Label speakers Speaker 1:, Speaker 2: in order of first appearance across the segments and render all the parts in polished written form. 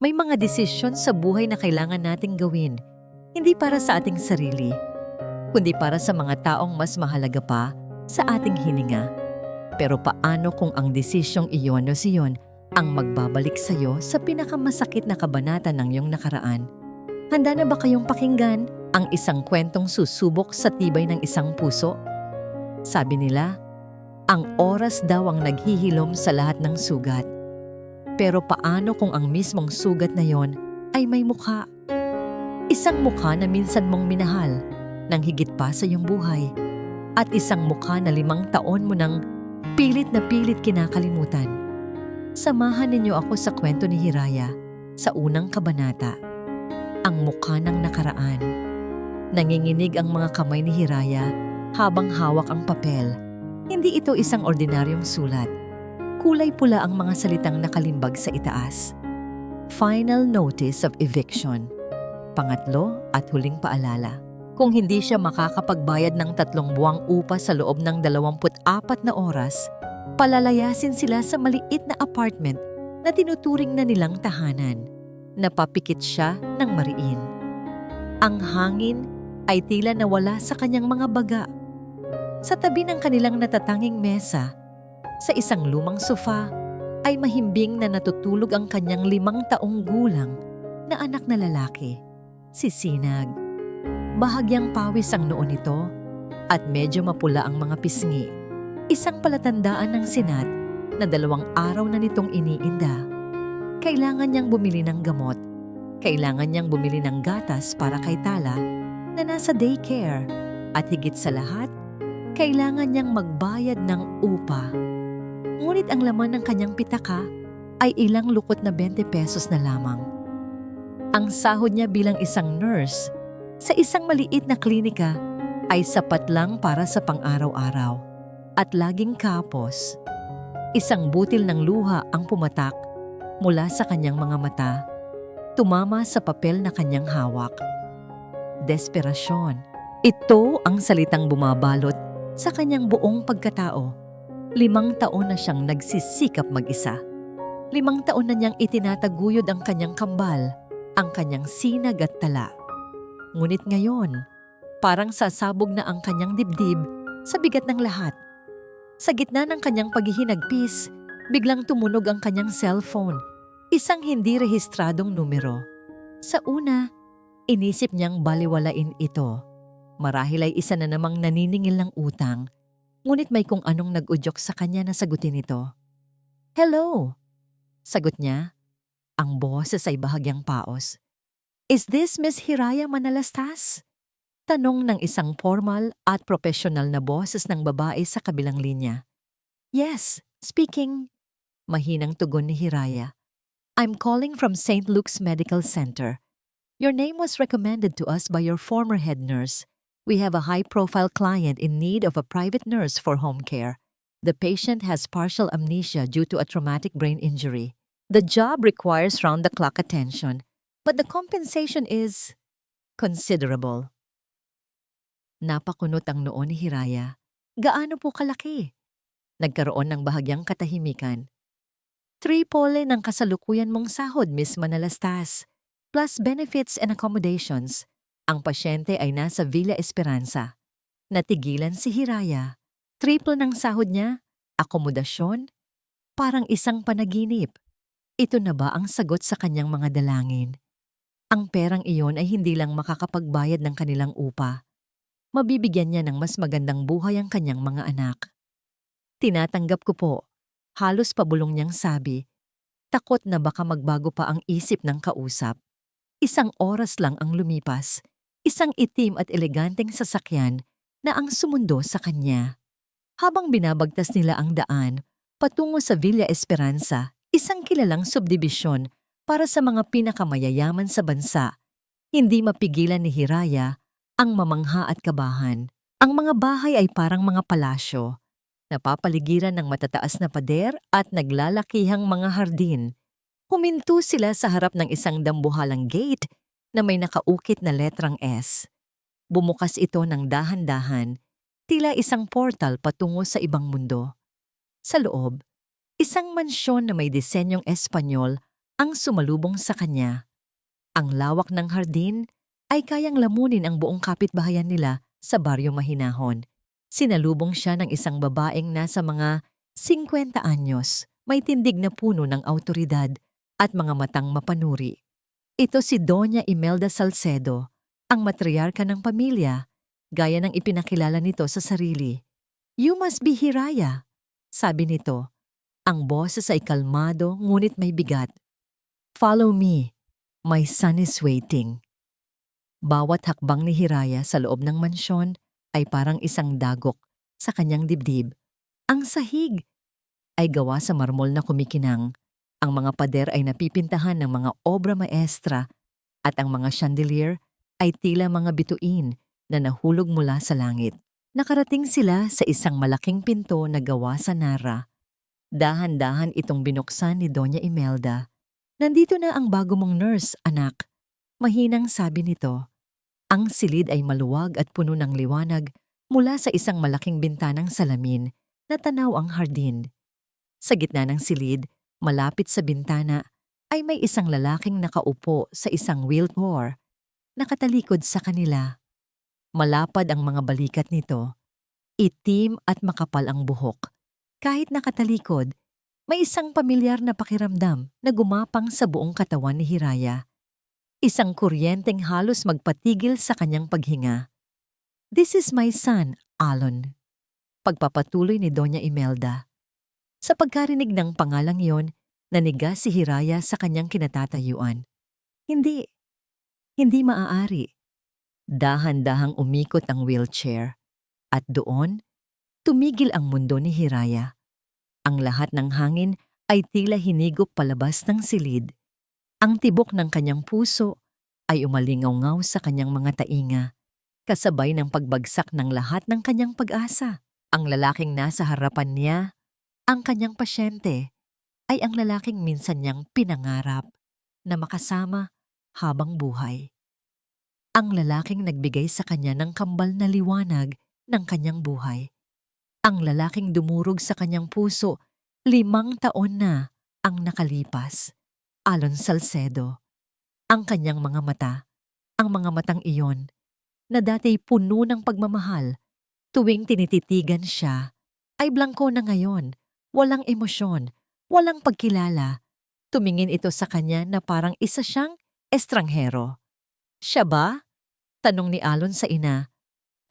Speaker 1: May mga desisyon sa buhay na kailangan nating gawin, hindi para sa ating sarili, kundi para sa mga taong mas mahalaga pa sa ating hininga. Pero paano kung ang desisyong iyon o siyon ang magbabalik sa iyo sa pinakamasakit na kabanata ng iyong nakaraan? Handa na ba kayong pakinggan ang isang kwentong susubok sa tibay ng isang puso? Sabi nila, ang oras daw ang naghihilom sa lahat ng sugat. Pero paano kung ang mismong sugat na yon ay may mukha? Isang mukha na minsan mong minahal nang higit pa sa iyong buhay, at isang mukha na 5 taon mo nang pilit na pilit kinakalimutan. Samahan ninyo ako sa kwento ni Hiraya sa unang kabanata. Ang mukha ng nakaraan. Nanginginig ang mga kamay ni Hiraya habang hawak ang papel. Hindi ito isang ordinaryong sulat. Kulay pula ang mga salitang nakalimbag sa itaas. Final notice of eviction. Pangatlo at huling paalala. Kung hindi siya makakapagbayad ng 3 buwang upa sa loob ng 24 na oras, palalayasin sila sa maliit na apartment na tinuturing na nilang tahanan. Napapikit siya ng mariin. Ang hangin ay tila nawala sa kanyang mga baga. Sa tabi ng kanilang natatanging mesa, sa isang lumang sofa, ay mahimbing na natutulog ang kanyang 5 taong gulang na anak na lalaki, si Sinag. Bahagyang pawis ang noo nito at medyo mapula ang mga pisngi. Isang palatandaan ng sinat na 2 araw na nitong iniinda. Kailangan niyang bumili ng gamot. Kailangan niyang bumili ng gatas para kay Tala na nasa daycare. At higit sa lahat, kailangan niyang magbayad ng upa. Ngunit ang laman ng kanyang pitaka ay ilang lukot na 20 pesos na lamang. Ang sahod niya bilang isang nurse sa isang maliit na klinika ay sapat lang para sa pang-araw-araw. At laging kapos. Isang butil ng luha ang pumatak mula sa kanyang mga mata, tumama sa papel na kanyang hawak. Desperasyon. Ito ang salitang bumabalot sa kanyang buong pagkatao. 5 taon na siyang nagsisikap mag-isa. 5 taon na niyang itinataguyod ang kanyang kambal, ang kanyang sinag at tala. Ngunit ngayon, parang sasabog na ang kanyang dibdib sa bigat ng lahat. Sa gitna ng kanyang paghihinagpis, biglang tumunog ang kanyang cellphone, isang hindi rehistradong numero. Sa una, inisip niyang baliwalain ito. Marahil ay isa na namang naniningil ng utang. Ngunit may kung anong nag-udyok sa kanya na sagutin ito. "Hello," sagot niya. Ang boses ay bahagyang paos. "Is this Miss Hiraya Manalastas?" Tanong ng isang formal at profesional na boses ng babae sa kabilang linya. "Yes, speaking," mahinang tugon ni Hiraya. "I'm calling from St. Luke's Medical Center. Your name was recommended to us by your former head nurse. We have a high-profile client in need of a private nurse for home care. The patient has partial amnesia due to a traumatic brain injury. The job requires round-the-clock attention, but the compensation is considerable." Napakunot ang noo ni Hiraya. Gaano po kalaki? Nagkaroon ng bahagyang katahimikan. "Triple ng kasalukuyan mong sahod, Miss Manalastas, plus benefits and accommodations." Ang pasyente ay nasa Villa Esperanza. Natigilan si Hiraya. Triple ng sahod niya, akomodasyon, parang isang panaginip. Ito na ba ang sagot sa kanyang mga dalangin? Ang perang iyon ay hindi lang makakapagbayad ng kanilang upa. Mabibigyan niya ng mas magandang buhay ang kanyang mga anak. "Tinatanggap ko po," halos pabulong niyang sabi. Takot na baka magbago pa ang isip ng kausap. 1 oras lang ang lumipas. Isang itim at eleganteng sasakyan na ang sumundo sa kanya. Habang binabagtas nila ang daan patungo sa Villa Esperanza, isang kilalang subdibisyon para sa mga pinakamayayaman sa bansa, hindi mapigilan ni Hiraya ang mamangha at kabahan. Ang mga bahay ay parang mga palasyo, napapaligiran ng matataas na pader at naglalakihang mga hardin. Huminto sila sa harap ng isang dambuhalang gate na may nakaukit na letrang S. Bumukas ito ng dahan-dahan, tila isang portal patungo sa ibang mundo. Sa loob, isang mansyon na may disenyong Espanyol ang sumalubong sa kanya. Ang lawak ng hardin ay kayang lamunin ang buong kapitbahayan nila sa baryo Mahinahon. Sinalubong siya ng isang babaeng nasa mga 50 anyos, may tindig na puno ng awtoridad at mga matang mapanuri. Ito si Doña Imelda Salcedo, ang matriarka ng pamilya, gaya ng ipinakilala nito sa sarili. "You must be Hiraya," sabi nito. Ang boses ay kalmado ngunit may bigat. "Follow me. My son is waiting." Bawat hakbang ni Hiraya sa loob ng mansyon ay parang isang dagok sa kanyang dibdib. Ang sahig ay gawa sa marmol na kumikinang. Ang mga pader ay napipintahan ng mga obra maestra at ang mga chandelier ay tila mga bituin na nahulog mula sa langit. Nakarating sila sa isang malaking pinto na gawa sa nara. Dahan-dahan itong binuksan ni Doña Imelda. "Nandito na ang bago mong nurse, anak," mahinang sabi nito. Ang silid ay maluwag at puno ng liwanag mula sa isang malaking bintanang salamin na tanaw ang hardin. Sa gitna ng silid, malapit sa bintana, ay may isang lalaking nakaupo sa isang wheelchair, nakatalikod sa kanila. Malapad ang mga balikat nito, itim at makapal ang buhok. Kahit nakatalikod, may isang pamilyar na pakiramdam na gumapang sa buong katawan ni Hiraya. Isang kuryenteng halos magpatigil sa kanyang paghinga. "This is my son, Alon," pagpapatuloy ni Doña Imelda. Sa pagkarinig ng pangalang yon, naniga si Hiraya sa kanyang kinatatayuan. Hindi maaari. Dahan-dahang umikot ang wheelchair. At doon, tumigil ang mundo ni Hiraya. Ang lahat ng hangin ay tila hinigop palabas ng silid. Ang tibok ng kanyang puso ay umalingaw-ngaw sa kanyang mga tainga, kasabay ng pagbagsak ng lahat ng kanyang pag-asa. Ang lalaking nasa harapan niya, ang kanyang pasyente, ay ang lalaking minsan niyang pinangarap na makasama habang buhay. Ang lalaking nagbigay sa kanya ng kambal na liwanag ng kanyang buhay. Ang lalaking dumurog sa kanyang puso 5 taon na ang nakalipas. Alon Salcedo. Ang kanyang mga mata, ang mga matang iyon, na dati puno ng pagmamahal, tuwing tinititigan siya, ay blangko na ngayon, walang emosyon, walang pagkilala. Tumingin ito sa kanya na parang isa siyang estranghero. "Siya ba?" tanong ni Alon sa ina.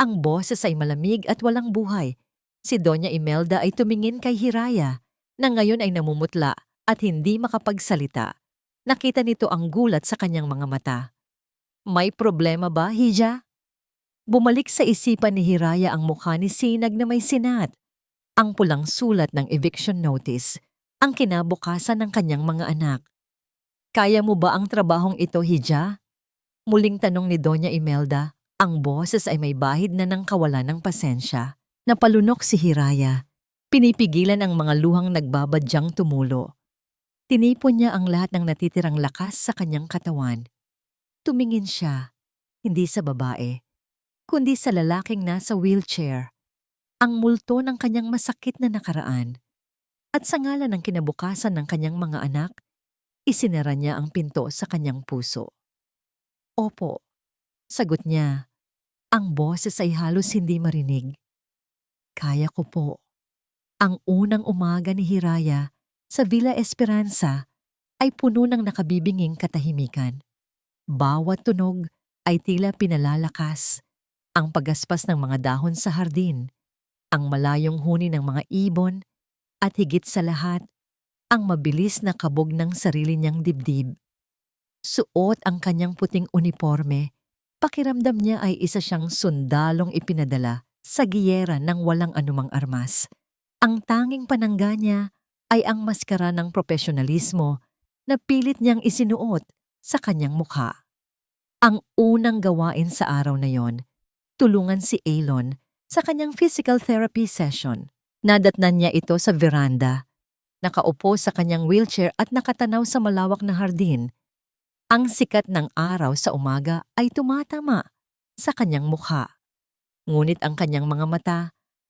Speaker 1: Ang boses ay malamig at walang buhay. Si Doña Imelda ay tumingin kay Hiraya, na ngayon ay namumutla at hindi makapagsalita. Nakita nito ang gulat sa kanyang mga mata. "May problema ba, Hija?" Bumalik sa isipan ni Hiraya ang mukha ni Sinag na may sinat. Ang pulang sulat ng eviction notice, ang kinabukasan ng kanyang mga anak. "Kaya mo ba ang trabahong ito, Hija?" Muling tanong ni Doña Imelda. Ang boses ay may bahid na ng kawalan ng pasensya. Napalunok si Hiraya. Pinipigilan ang mga luhang nagbabadyang tumulo. Tinipon niya ang lahat ng natitirang lakas sa kanyang katawan. Tumingin siya, hindi sa babae, kundi sa lalaking nasa wheelchair. Ang multo ng kanyang masakit na nakaraan. At sa ngalan ng kinabukasan ng kanyang mga anak, isinara niya ang pinto sa kanyang puso. "Opo," sagot niya. Ang boses ay halos hindi marinig. "Kaya ko po." Ang unang umaga ni Hiraya sa Villa Esperanza ay puno ng nakabibinging katahimikan. Bawat tunog ay tila pinalalakas. Ang pagaspas ng mga dahon sa hardin, ang malayong huni ng mga ibon, at higit sa lahat, ang mabilis na kabog ng sarili niyang dibdib. Suot ang kanyang puting uniforme, pakiramdam niya ay isa siyang sundalong ipinadala sa giyera ng walang anumang armas. Ang tanging panangga niya ay ang maskara ng profesionalismo na pilit niyang isinuot sa kanyang mukha. Ang unang gawain sa araw na yon, tulungan si Alon sa kanyang physical therapy session. Nadatnan niya ito sa veranda, nakaupo sa kanyang wheelchair at nakatanaw sa malawak na hardin. Ang sikat ng araw sa umaga ay tumatama sa kanyang mukha. Ngunit ang kanyang mga mata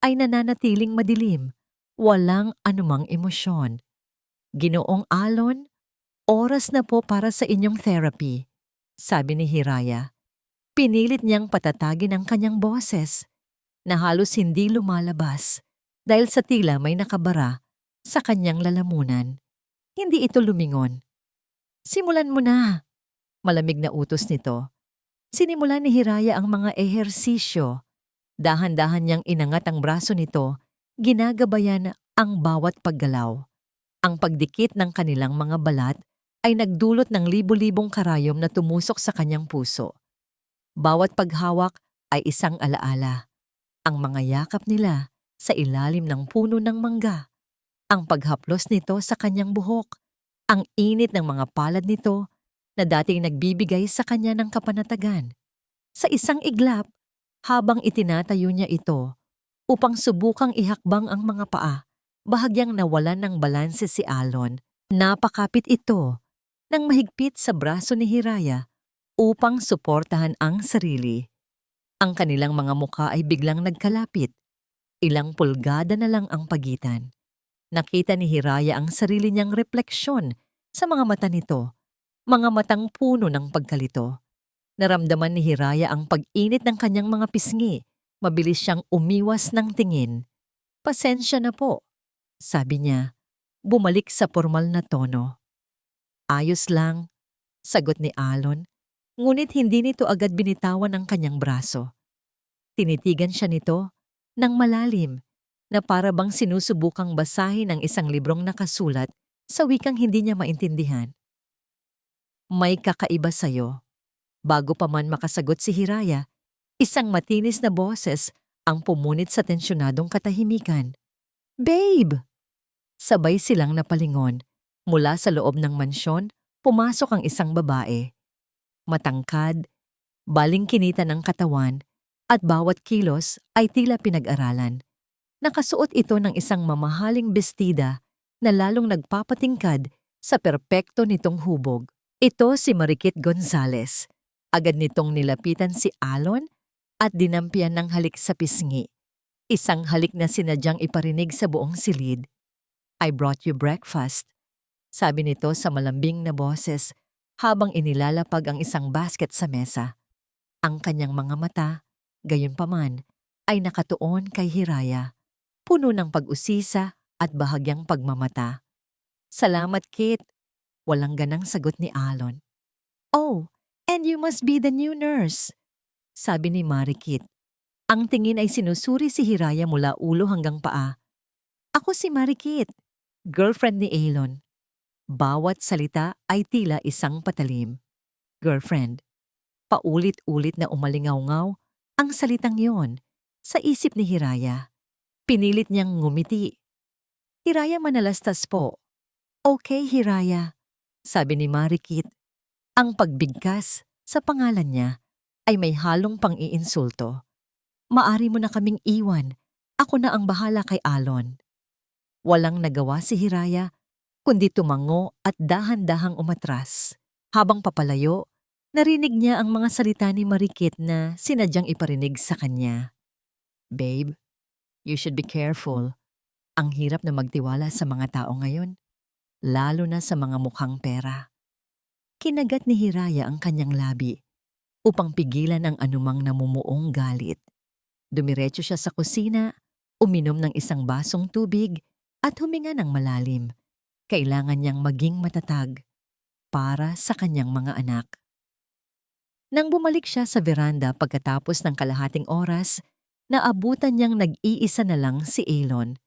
Speaker 1: ay nananatiling madilim, walang anumang emosyon. "Ginoong Alon, Oras na po para sa inyong therapy, sabi ni Hiraya. Pinilit niyang patatagin ang kanyang boses na halos hindi lumalabas dahil sa tila may nakabara sa kanyang lalamunan. Hindi ito lumingon. Simulan mo na, malamig na utos nito. Sinimulan ni Hiraya ang mga ehersisyo. Dahan-dahan niyang inangat ang braso nito, ginagabayan ang bawat paggalaw. Ang pagdikit ng kanilang mga balat ay nagdulot ng libo-libong karayom na tumusok sa kanyang puso. Bawat paghawak ay isang alaala. Ang mga yakap nila sa ilalim ng puno ng mangga. Ang paghaplos nito sa kanyang buhok. Ang init ng mga palad nito na dating nagbibigay sa kanya ng kapanatagan. Sa isang iglap, habang itinatayo niya ito upang subukang ihakbang ang mga paa, bahagyang nawalan ng balanse si Alon. Napakapit ito ng mahigpit sa braso ni Hiraya upang suportahan ang sarili. Ang kanilang mga mukha ay biglang nagkalapit. Ilang pulgada na lang ang pagitan. Nakita ni Hiraya ang sarili niyang refleksyon sa mga mata nito, mga matang puno ng pagkalito. Naramdaman ni Hiraya ang pag-init ng kanyang mga pisngi. Mabilis siyang umiwas ng tingin. Pasensya na po, sabi niya, bumalik sa formal na tono. Ayos lang, sagot ni Alon, ngunit hindi nito agad binitawan ang kanyang braso. Tinitigan siya nito ng malalim na para bang sinusubukang basahin ang isang librong nakasulat sa wikang hindi niya maintindihan. May kakaiba sa'yo. Bago pa man makasagot si Hiraya, isang matinis na boses ang pumunit sa tensyonadong katahimikan. Babe! Sabay silang napalingon. Mula sa loob ng mansyon, pumasok ang isang babae. Matangkad, balingkinita ng katawan, at bawat kilos ay tila pinag-aralan. Nakasuot ito ng isang mamahaling bestida na lalong nagpapatingkad sa perpekto nitong hubog. Ito si Marikit Gonzales. Agad nitong nilapitan si Alon at dinampian ng halik sa pisngi. Isang halik na sinadyang iparinig sa buong silid. I brought you breakfast, sabi nito sa malambing na boses habang inilalapag ang isang basket sa mesa. Ang kanyang mga mata, gayunpaman, ay nakatuon kay Hiraya, puno ng pag-usisa at bahagyang pagmamata. Salamat, Kit. Walang ganang sagot ni Alon. Oh, and you must be the new nurse, sabi ni Marikit. Ang tingin ay sinusuri si Hiraya mula ulo hanggang paa. Ako si Marikit, girlfriend ni Alon. Bawat salita ay tila isang patalim. Girlfriend. Paulit-ulit na umalingaw-ngaw ang salitang yon sa isip ni Hiraya. Pinilit niyang ngumiti. Hiraya, manalastas po. Okay, Hiraya, sabi ni Marikit. Ang pagbigkas sa pangalan niya ay may halong pang-iinsulto. Maari mo na kaming iwan. Ako na ang bahala kay Alon. Walang nagawa si Hiraya kundi tumango at dahan-dahang umatras. Habang papalayo, narinig niya ang mga salita ni Marikit na sinadyang iparinig sa kanya. Babe, you should be careful. Ang hirap na magtiwala sa mga tao ngayon, lalo na sa mga mukhang pera. Kinagat ni Hiraya ang kanyang labi upang pigilan ang anumang namumuong galit. Dumiretso siya sa kusina, uminom ng isang basong tubig at huminga ng malalim. Kailangan niyang maging matatag para sa kanyang mga anak. Nang bumalik siya sa veranda pagkatapos ng kalahating oras, naabutan niyang nag-iisa na lang si Alon.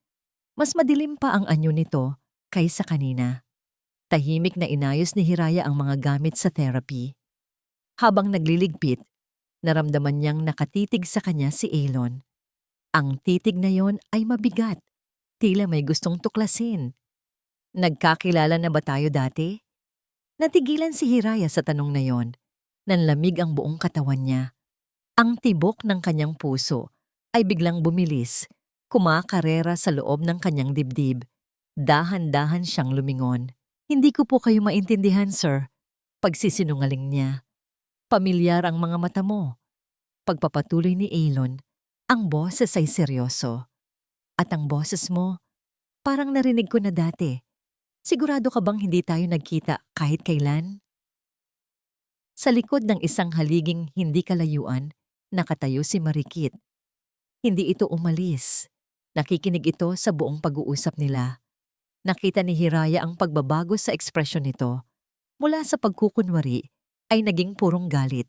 Speaker 1: Mas madilim pa ang anyo nito kaysa kanina. Tahimik na inayos ni Hiraya ang mga gamit sa therapy. Habang nagliligpit, naramdaman niyang nakatitig sa kanya si Alon. Ang titig na yon ay mabigat, tila may gustong tuklasin. Nagkakilala na ba tayo dati? Natigilan si Hiraya sa tanong na yon. Nanlamig ang buong katawan niya. Ang tibok ng kanyang puso ay biglang bumilis, kumakarera sa loob ng kanyang dibdib. Dahan-dahan siyang lumingon. Hindi ko po kayo maintindihan, sir. Pagsisinungaling niya. Pamilyar ang mga mata mo. Pagpapatuloy ni Alon, ang boses ay seryoso. At ang boses mo, parang narinig ko na dati. Sigurado ka bang hindi tayo nagkita kahit kailan? Sa likod ng isang haliging hindi kalayuan, nakatayo si Marikit. Hindi ito umalis. Nakikinig ito sa buong pag-uusap nila. Nakita ni Hiraya ang pagbabago sa ekspresyon nito. Mula sa pagkukunwari ay naging purong galit.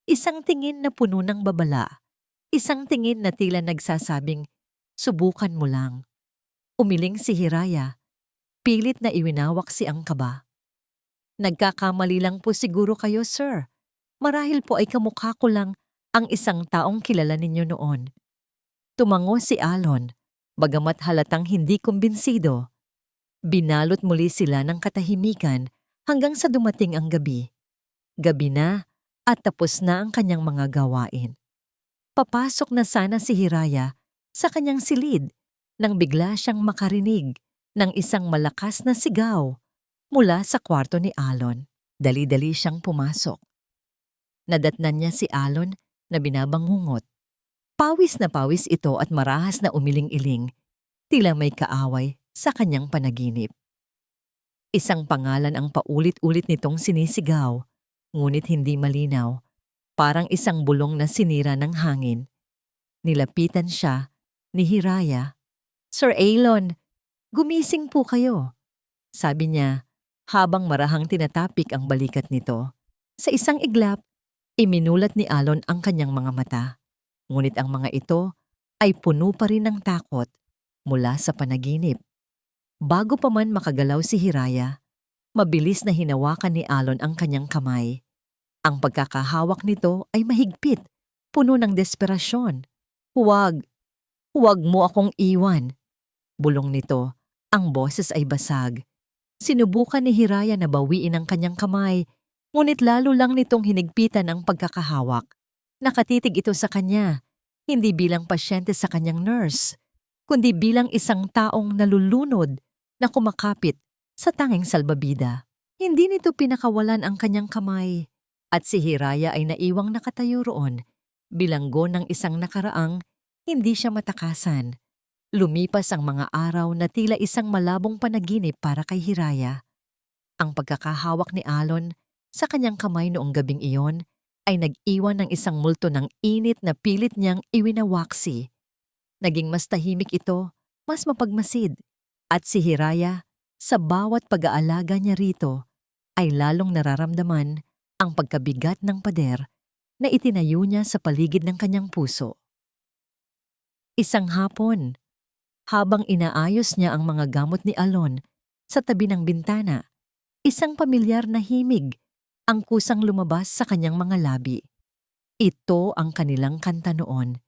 Speaker 1: Isang tingin na puno ng babala. Isang tingin na tila nagsasabing, subukan mo lang. Umiling si Hiraya. Pilit na iwinawak si ang kaba. Nagkakamali lang po siguro kayo, sir. Marahil po ay kamukha ko lang ang isang taong kilala ninyo noon. Tumango si Alon, bagamat halatang hindi kumbinsido. Binalot muli sila ng katahimikan hanggang sa dumating ang gabi. Gabi na at tapos na ang kanyang mga gawain. Papasok na sana si Hiraya sa kanyang silid nang bigla siyang makarinig ng isang malakas na sigaw mula sa kwarto ni Alon. Dali-dali siyang pumasok. Nadatnan niya si Alon na binabangungot. Pawis na pawis ito at marahas na umiling-iling, tila may kaaway sa kanyang panaginip. Isang pangalan ang paulit-ulit nitong sinisigaw, ngunit hindi malinaw, parang isang bulong na sinira ng hangin. Nilapitan siya ni Hiraya. "Sir Alon, gumising po kayo," sabi niya habang marahang tinatapik ang balikat nito. Sa isang iglap, iminulat ni Alon ang kanyang mga mata. Ngunit ang mga ito ay puno pa rin ng takot mula sa panaginip. Bago pa man makagalaw si Hiraya, mabilis na hinawakan ni Alon ang kanyang kamay. Ang pagkakahawak nito ay mahigpit, puno ng desperasyon. "Huwag! Huwag mo akong iwan!" Bulong nito, ang boses ay basag. Sinubukan ni Hiraya na bawiin ang kanyang kamay, ngunit lalo lang nitong hinigpitan ang pagkakahawak. Nakatitig ito sa kanya, hindi bilang pasyente sa kanyang nurse, kundi bilang isang taong nalulunod na kumakapit sa tanging salbabida. Hindi nito pinakawalan ang kanyang kamay at si Hiraya ay naiwang nakatayo roon, bilanggo ng isang nakaraang hindi siya matakasan. Lumipas ang mga araw na tila isang malabong panaginip para kay Hiraya. Ang pagkakahawak ni Alon sa kanyang kamay noong gabing iyon ay nag-iwan ng isang multo ng init na pilit niyang iwinawaksi. Naging mas tahimik ito, mas mapagmasid, at si Hiraya, sa bawat pag-aalaga niya rito, ay lalong nararamdaman ang pagkabigat ng pader na itinayo niya sa paligid ng kanyang puso. Isang hapon, habang inaayos niya ang mga gamot ni Alon sa tabi ng bintana, isang pamilyar na himig ang kusang lumabas sa kanyang mga labi. Ito ang kanilang kanta noon,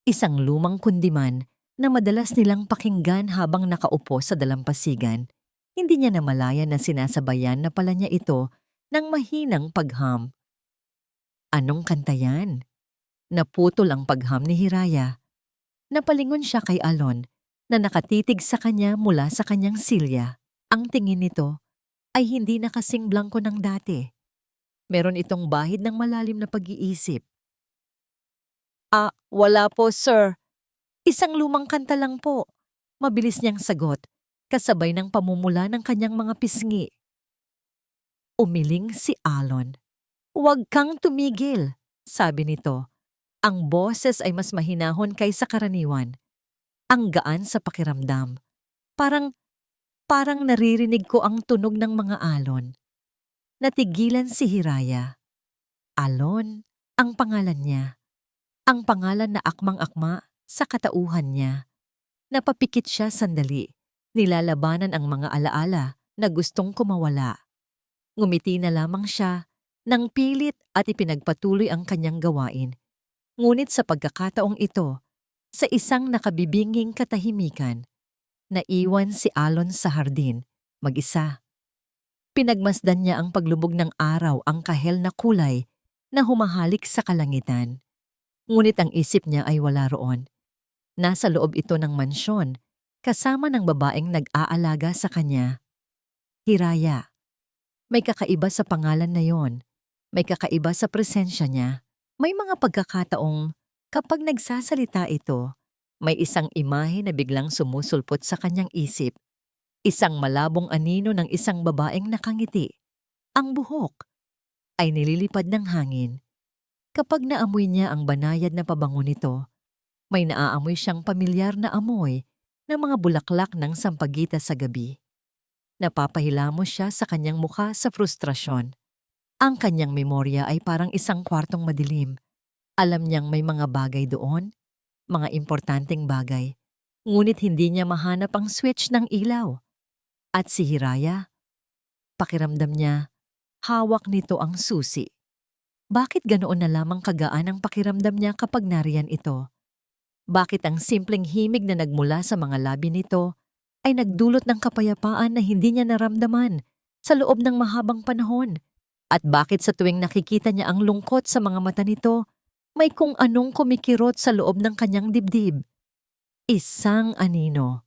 Speaker 1: isang lumang kundiman na madalas nilang pakinggan habang nakaupo sa dalampasigan. Hindi niya namalayan na sinasabayan na pala niya ito ng mahinang pagham. Anong kanta yan? Naputol ang pagham ni Hiraya. Napalingon siya kay Alon na nakatitig sa kanya mula sa kanyang silya. Ang tingin nito ay hindi na kasing blangko ng dati. Meron itong bahid ng malalim na pag-iisip. Wala po, sir. Isang lumang kanta lang po." Mabilis niyang sagot, kasabay ng pamumula ng kanyang mga pisngi. Umiling si Alon. "Huwag kang tumigil," sabi nito. Ang boses ay mas mahinahon kaysa karaniwan. Ang gaan sa pakiramdam. Parang naririnig ko ang tunog ng mga alon. Natigilan si Hiraya. Alon ang pangalan niya. Ang pangalan na akmang-akma sa katauhan niya. Napapikit siya sandali. Nilalabanan ang mga alaala na gustong kumawala. Ngumiti na lamang siya nang pilit at ipinagpatuloy ang kanyang gawain. Ngunit sa pagkakataong ito, sa isang nakabibinging katahimikan, naiwan si Alon sa hardin, mag-isa. Pinagmasdan niya ang paglubog ng araw, ang kahel na kulay na humahalik sa kalangitan. Ngunit ang isip niya ay wala roon. Nasa loob ito ng mansyon, kasama ng babaeng nag-aalaga sa kanya. Hiraya. May kakaiba sa pangalan na yon. May kakaiba sa presensya niya. May mga pagkakataong kapag nagsasalita ito, may isang imahe na biglang sumusulpot sa kanyang isip. Isang malabong anino ng isang babaeng nakangiti. Ang buhok ay nililipad ng hangin. Kapag naamoy niya ang banayad na pabango nito, may naaamoy siyang pamilyar na amoy ng mga bulaklak ng sampagita sa gabi. Napapahilamos siya sa kanyang mukha sa frustrasyon. Ang kanyang memorya ay parang isang kwartong madilim. Alam niyang may mga bagay doon, mga importanteng bagay, ngunit hindi niya mahanap ang switch ng ilaw. At si Hiraya, pakiramdam niya, hawak nito ang susi. Bakit ganoon na lamang kagaan ang pakiramdam niya kapag nariyan ito? Bakit ang simpleng himig na nagmula sa mga labi nito ay nagdulot ng kapayapaan na hindi niya naramdaman sa loob ng mahabang panahon? At bakit sa tuwing nakikita niya ang lungkot sa mga mata nito, may kung anong kumikirot sa loob ng kanyang dibdib? Isang anino,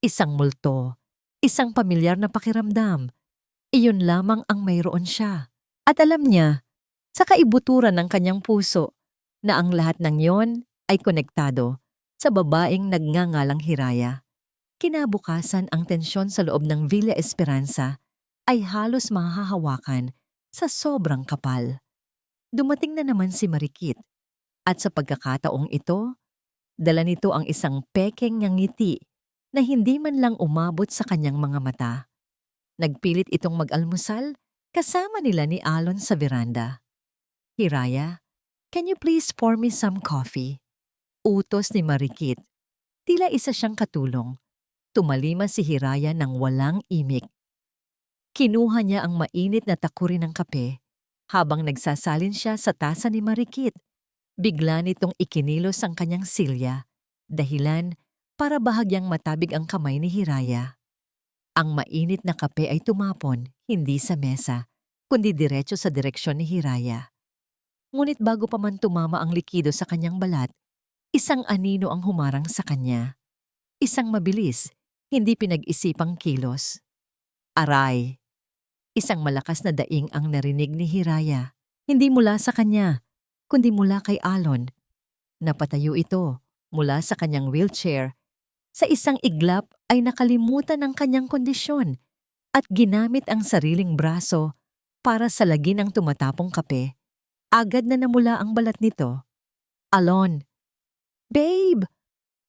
Speaker 1: isang multo, isang pamilyar na pakiramdam. Iyon lamang ang mayroon siya. At alam niya, sa kaibuturan ng kanyang puso, na ang lahat ng yon ay konektado sa babaeng nagngangalang Hiraya. Kinabukasan ang tensyon sa loob ng Villa Esperanza ay halos mahahawakan sa sobrang kapal. Dumating na naman si Marikit at sa pagkakataong ito, dala nito ang isang pekeng ngiti na hindi man lang umabot sa kanyang mga mata. Nagpilit itong mag-almusal kasama nila ni Alon sa veranda. Hiraya, can you please pour me some coffee? Utos ni Marikit. Tila isa siyang katulong. Tumalima si Hiraya ng walang imik. Kinuha niya ang mainit na takuri ng kape habang nagsasalin siya sa tasa ni Marikit. Bigla nitong ikinilos ang kanyang silya, dahilan para bahagyang matabig ang kamay ni Hiraya. Ang mainit na kape ay tumapon, hindi sa mesa, kundi diretso sa direksyon ni Hiraya. Ngunit bago pa man tumama ang likido sa kanyang balat, isang anino ang humarang sa kanya. Isang mabilis, hindi pinag-isipang kilos. Aray! Isang malakas na daing ang narinig ni Hiraya. Hindi mula sa kanya, kundi mula kay Alon. Napatayo ito mula sa kanyang wheelchair. Sa isang iglap ay nakalimutan ang kanyang kondisyon at ginamit ang sariling braso para salagin ang tumatapong kape. Agad na namula ang balat nito. Alon! Babe!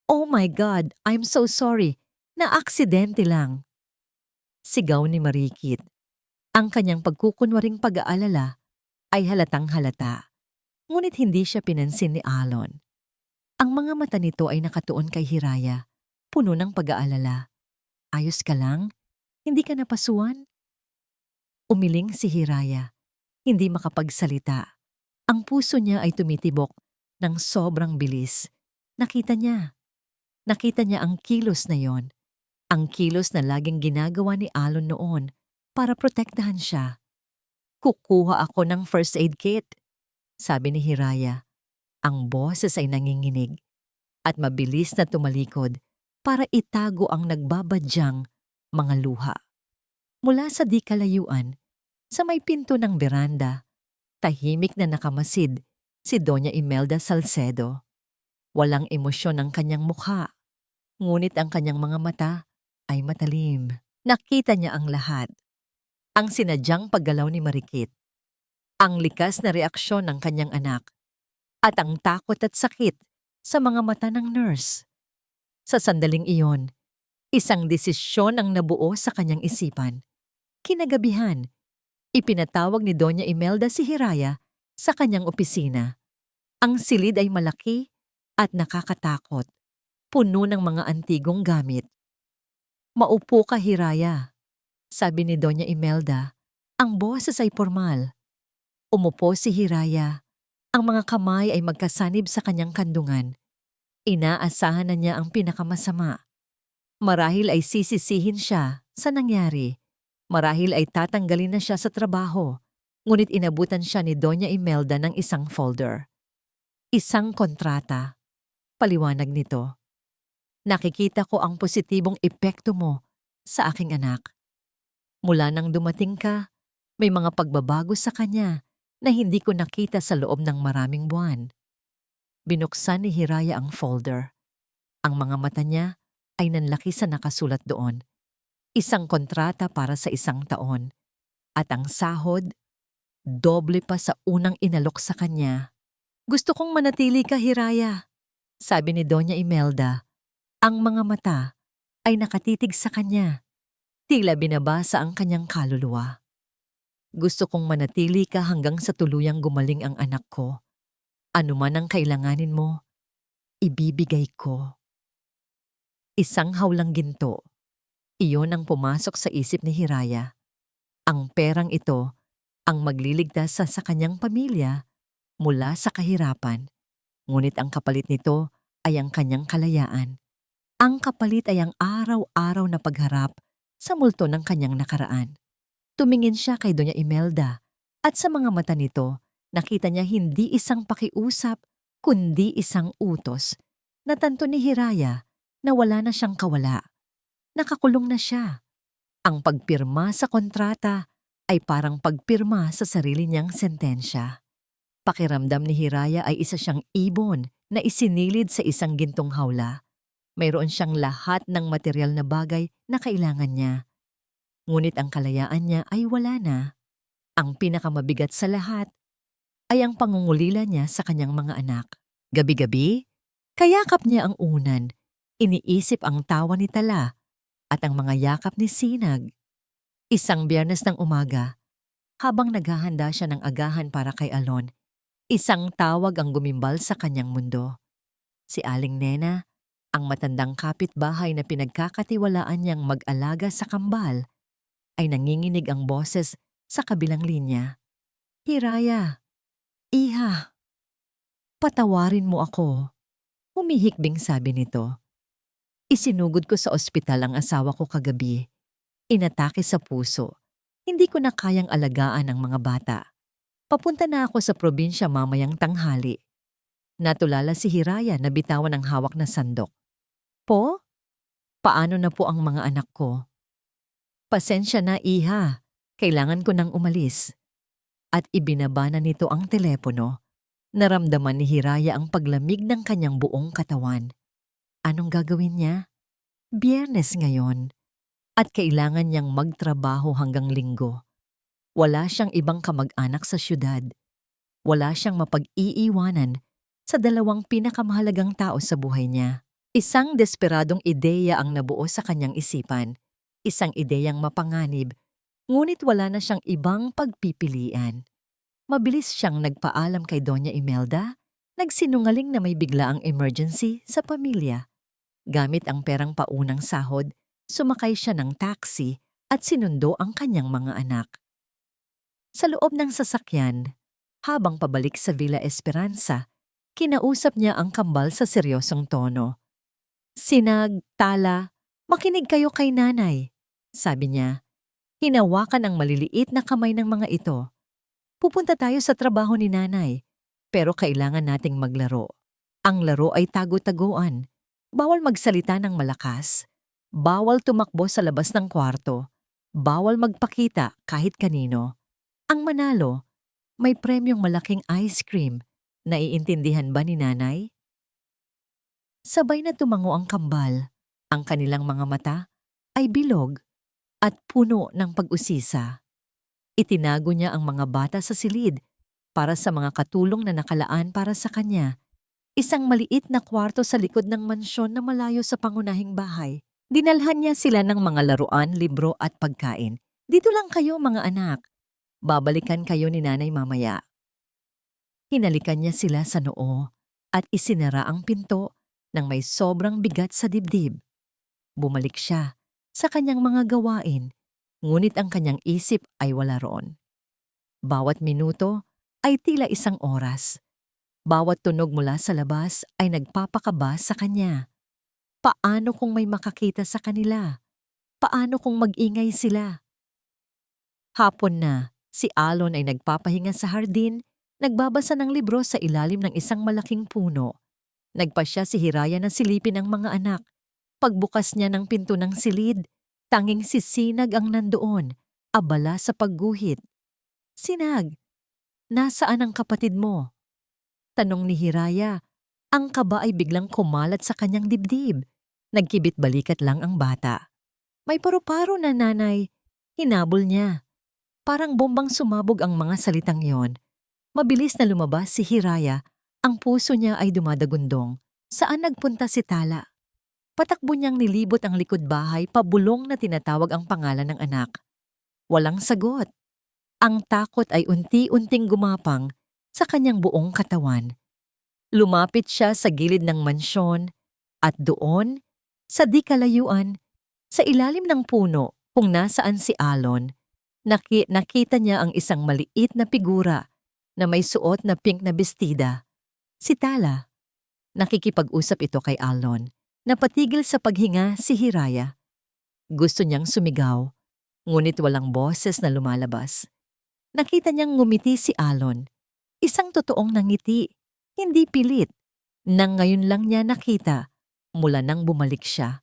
Speaker 1: Oh my God, I'm so sorry. Naaksidente lang. Sigaw ni Marikit. Ang kanyang pagkukunwaring pag-aalala ay halatang halata. Ngunit hindi siya pinansin ni Alon. Ang mga mata nito ay nakatuon kay Hiraya, puno ng pag-aalala. Ayos ka lang? Hindi ka napasuan? Umiling si Hiraya, hindi makapagsalita. Ang puso niya ay tumitibok ng sobrang bilis. Nakita niya ang kilos na yon. Ang kilos na laging ginagawa ni Alon noon para protektahan siya. Kukuha ako ng first aid kit, sabi ni Hiraya. Ang boses ay nanginginig at mabilis na tumalikod para itago ang nagbabadyang mga luha. Mula sa di kalayuan, sa may pinto ng beranda, tahimik na nakamasid si Doña Imelda Salcedo. Walang emosyon ang kanyang mukha, ngunit ang kanyang mga mata ay matalim. Nakita niya ang lahat. Ang sinadyang paggalaw ni Marikit, ang likas na reaksyon ng kanyang anak, at ang takot at sakit sa mga mata ng nurse. Sa sandaling iyon, isang desisyon ang nabuo sa kanyang isipan. Kinagabihan, ipinatawag ni Doña Imelda si Hiraya sa kanyang opisina. Ang silid ay malaki at nakakatakot, puno ng mga antigong gamit. Maupo ka, Hiraya, sabi ni Doña Imelda. Ang boses ay formal. Umupo si Hiraya. Ang mga kamay ay magkasanib sa kanyang kandungan. Inaasahan na niya ang pinakamasama. Marahil ay sisisihin siya sa nangyari. Marahil ay tatanggalin na siya sa trabaho. Ngunit inabutan siya ni Doña Imelda ng isang folder. Isang kontrata. Paliwanag nito. Nakikita ko ang positibong epekto mo sa aking anak. Mula nang dumating ka, may mga pagbabago sa kanya na hindi ko nakita sa loob ng maraming buwan. Binuksan ni Hiraya ang folder. Ang mga mata niya ay nanlaki sa nakasulat doon. Isang kontrata para sa 1 taon. At ang sahod, doble pa sa unang inalok sa kanya. Gusto kong manatili ka, Hiraya, sabi ni Doña Imelda. Ang mga mata ay nakatitig sa kanya. Tila binabasa ang kanyang kaluluwa. Gusto kong manatili ka hanggang sa tuluyang gumaling ang anak ko. Ano man ang kailanganin mo, ibibigay ko. Isang hawlang ginto. Iyon ang pumasok sa isip ni Hiraya. Ang perang ito ang magliligtas sa kanyang pamilya mula sa kahirapan. Ngunit ang kapalit nito ay ang kanyang kalayaan. Ang kapalit ay ang araw-araw na pagharap sa multo ng kanyang nakaraan. Tumingin siya kay Doña Imelda at sa mga mata nito, nakita niya hindi isang pakiusap, kundi isang utos. Natanto ni Hiraya na wala na siyang kawala. Nakakulong na siya. Ang pagpirma sa kontrata ay parang pagpirma sa sarili niyang sentensya. Pakiramdam ni Hiraya ay isa siyang ibon na isinilid sa isang gintong hawla. Mayroon siyang lahat ng material na bagay na kailangan niya. Ngunit ang kalayaan niya ay wala na. Ang pinakamabigat sa lahat ay ang pangungulila niya sa kanyang mga anak. Gabi-gabi, kayakap niya ang unan, iniisip ang tawa ni Tala at ang mga yakap ni Sinag. Isang Biyernes ng umaga, habang naghahanda siya ng agahan para kay Alon, isang tawag ang gumimbal sa kanyang mundo. Si Aling Nena, ang matandang kapitbahay na pinagkakatiwalaan niyang mag-alaga sa kambal, ay nanginginig ang boses sa kabilang linya. Hiraya, iha, patawarin mo ako. Humihikbing sabi nito. Isinugod ko sa ospital ang asawa ko kagabi. Inatake sa puso. Hindi ko na kayang alagaan ang mga bata. Papunta na ako sa probinsya mamayang tanghali. Natulala si Hiraya na bitawan ang hawak na sandok. Po? Paano na po ang mga anak ko? Pasensya na, iha. Kailangan ko nang umalis. At ibinaba na nito ang telepono. Naramdaman ni Hiraya ang paglamig ng kanyang buong katawan. Anong gagawin niya? Biyernes ngayon. At kailangan niyang magtrabaho hanggang Linggo. Wala siyang ibang kamag-anak sa syudad. Wala siyang mapag-iiwanan sa 2 pinakamahalagang tao sa buhay niya. Isang desperadong ideya ang nabuo sa kanyang isipan. Isang ideyang mapanganib, ngunit wala na siyang ibang pagpipilian. Mabilis siyang nagpaalam kay Doña Imelda, nagsinungaling na may biglaang emergency sa pamilya. Gamit ang perang paunang sahod, sumakay siya ng taxi at sinundo ang kanyang mga anak. Sa loob ng sasakyan, habang pabalik sa Villa Esperanza, kinausap niya ang kambal sa seryosong tono. Sinag, Tala, makinig kayo kay nanay, sabi niya. Hinawakan ang maliliit na kamay ng mga ito. Pupunta tayo sa trabaho ni nanay, pero kailangan nating maglaro. Ang laro ay tago-taguan. Bawal magsalita ng malakas. Bawal tumakbo sa labas ng kwarto. Bawal magpakita kahit kanino. Ang manalo, may premyong malaking ice cream. Naiintindihan ba ni nanay? Sabay na tumango ang kambal. Ang kanilang mga mata ay bilog at puno ng pag-usisa. Itinago niya ang mga bata sa silid para sa mga katulong na nakalaan para sa kanya. Isang maliit na kwarto sa likod ng mansyon na malayo sa pangunahing bahay. Dinalhan niya sila ng mga laruan, libro at pagkain. Dito lang kayo mga anak. Babalikan kayo ni nanay mamaya. Hinalikan niya sila sa noo at isinara ang pinto nang may sobrang bigat sa dibdib. Bumalik siya sa kanyang mga gawain, ngunit ang kanyang isip ay wala roon. Bawat minuto ay tila isang oras. Bawat tunog mula sa labas ay nagpapakaba sa kanya. Paano kung may makakita sa kanila? Paano kung mag-ingay sila? Hapon na, si Alon ay nagpapahinga sa hardin, nagbabasa ng libro sa ilalim ng isang malaking puno. Nagpasya si Hiraya na silipin ang mga anak. Pagbukas niya ng pinto ng silid, tanging si Sinag ang nandoon, abala sa pagguhit. Sinag, nasaan ang kapatid mo? Tanong ni Hiraya. Ang kaba ay biglang kumalat sa kanyang dibdib. Nagkibit balikat lang ang bata. May paru-paro na nanay. Hinabol niya. Parang bombang sumabog ang mga salitang yon. Mabilis na lumabas si Hiraya. Ang puso niya ay dumadagundong. Saan nagpunta si Tala? Patakbo niyang nilibot ang likod bahay, pabulong na tinatawag ang pangalan ng anak. Walang sagot. Ang takot ay unti-unting gumapang sa kanyang buong katawan. Lumapit siya sa gilid ng mansyon at doon, sa di kalayuan, sa ilalim ng puno kung nasaan si Alon, nakita niya ang isang maliit na figura na may suot na pink na bestida. Si Tala. Nakikipag-usap ito kay Alon. Napatigil sa paghinga si Hiraya. Gusto niyang sumigaw, ngunit walang boses na lumalabas. Nakita niyang ngumiti si Alon. Isang totoong nangiti, hindi pilit. Nang ngayon lang niya nakita, mula nang bumalik siya.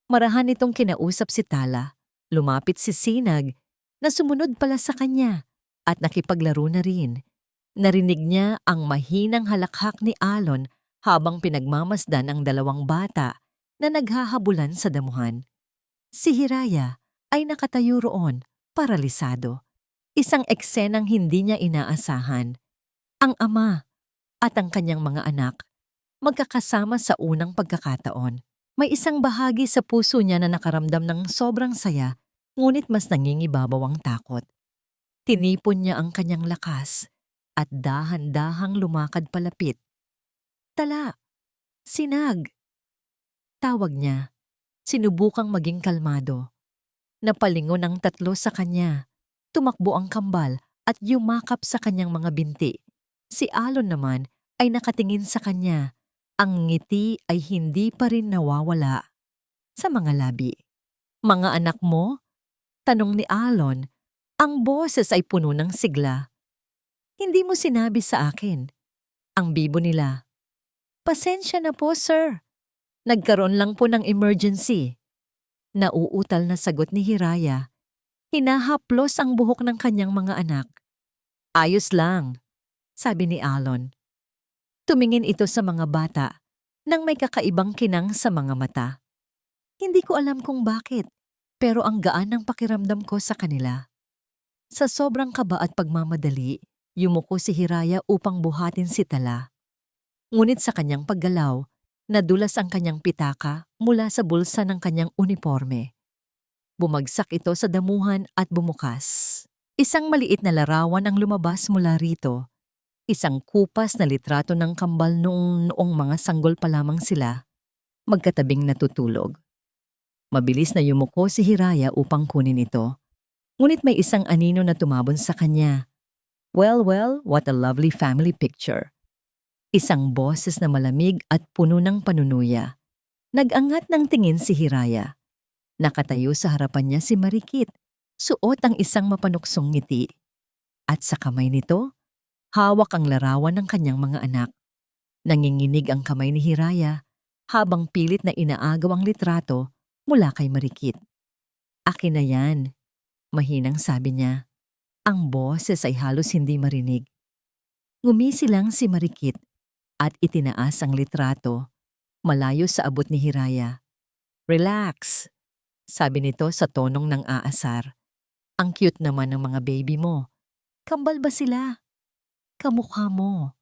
Speaker 1: Marahan itong kinausap si Tala. Lumapit si Sinag na sumunod pala sa kanya at nakipaglaro na rin. Narinig niya ang mahinang halakhak ni Alon habang pinagmamasdan ang dalawang bata na naghahabulan sa damuhan. Si Hiraya ay nakatayo roon, paralisado. Isang eksenang hindi niya inaasahan. Ang ama at ang kanyang mga anak magkakasama sa unang pagkakataon. May isang bahagi sa puso niya na nakaramdam ng sobrang saya, ngunit mas nangingibabaw ang takot. Tinipon niya ang kanyang lakas at dahan-dahang lumakad palapit. Tala! Sinag! Tawag niya. Sinubukang maging kalmado. Napalingon ang tatlo sa kanya. Tumakbo ang kambal at yumakap sa kanyang mga binti. Si Alon naman ay nakatingin sa kanya. Ang ngiti ay hindi pa rin nawawala sa mga labi. Mga anak mo? Tanong ni Alon. Ang boses ay puno ng sigla. Hindi mo sinabi sa akin. Ang bibo nila. Pasensya na po, sir. Nagkaroon lang po ng emergency. Nauutal na sagot ni Hiraya. Hinahaplos ang buhok ng kanyang mga anak. Ayos lang, sabi ni Alon. Tumingin ito sa mga bata nang may kakaibang kinang sa mga mata. Hindi ko alam kung bakit, pero ang gaan ng pakiramdam ko sa kanila. Sa sobrang kaba at pagmamadali, yumuko si Hiraya upang buhatin si Tala. Ngunit sa kanyang paggalaw, nadulas ang kanyang pitaka mula sa bulsa ng kanyang uniforme. Bumagsak ito sa damuhan at bumukas. Isang maliit na larawan ang lumabas mula rito. Isang kupas na litrato ng kambal noong mga sanggol pa lamang sila, magkatabing natutulog. Mabilis na yumuko si Hiraya upang kunin ito. Ngunit may isang anino na tumabon sa kanya. Well, what a lovely family picture. Isang boses na malamig at puno ng panunuya. Nag-angat ng tingin si Hiraya. Nakatayo sa harapan niya si Marikit, suot ang isang mapanuksong ngiti. At sa kamay nito, hawak ang larawan ng kanyang mga anak. Nanginginig ang kamay ni Hiraya habang pilit na inaagaw ang litrato mula kay Marikit. Akin na yan, mahinang sabi niya. Ang boses ay halos hindi marinig. Ngumisi lang si Marikit at itinaas ang litrato, malayo sa abot ni Hiraya. Relax, sabi nito sa tonong ng aasar. Ang cute naman ng mga baby mo. Kambal ba sila? Kamukha mo.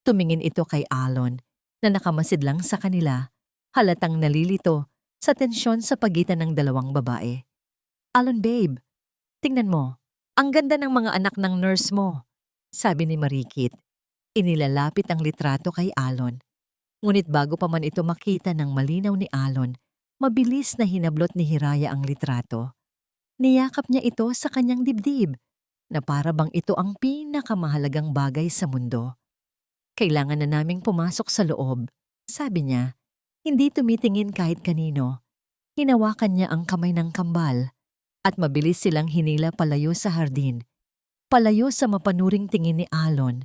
Speaker 1: Tumingin ito kay Alon na nakamasid lang sa kanila, halatang nalilito sa tensyon sa pagitan ng dalawang babae. Alon babe, tingnan mo, ang ganda ng mga anak ng nurse mo, sabi ni Marikit. Inilalapit ang litrato kay Alon. Ngunit bago pa man ito makita ng malinaw ni Alon, mabilis na hinablot ni Hiraya ang litrato. Niyakap niya ito sa kanyang dibdib, na para bang ito ang pinakamahalagang bagay sa mundo. Kailangan na naming pumasok sa loob, sabi niya. Hindi tumitingin kahit kanino. Hinawakan niya ang kamay ng kambal at mabilis silang hinila palayo sa hardin. Palayo sa mapanuring tingin ni Alon.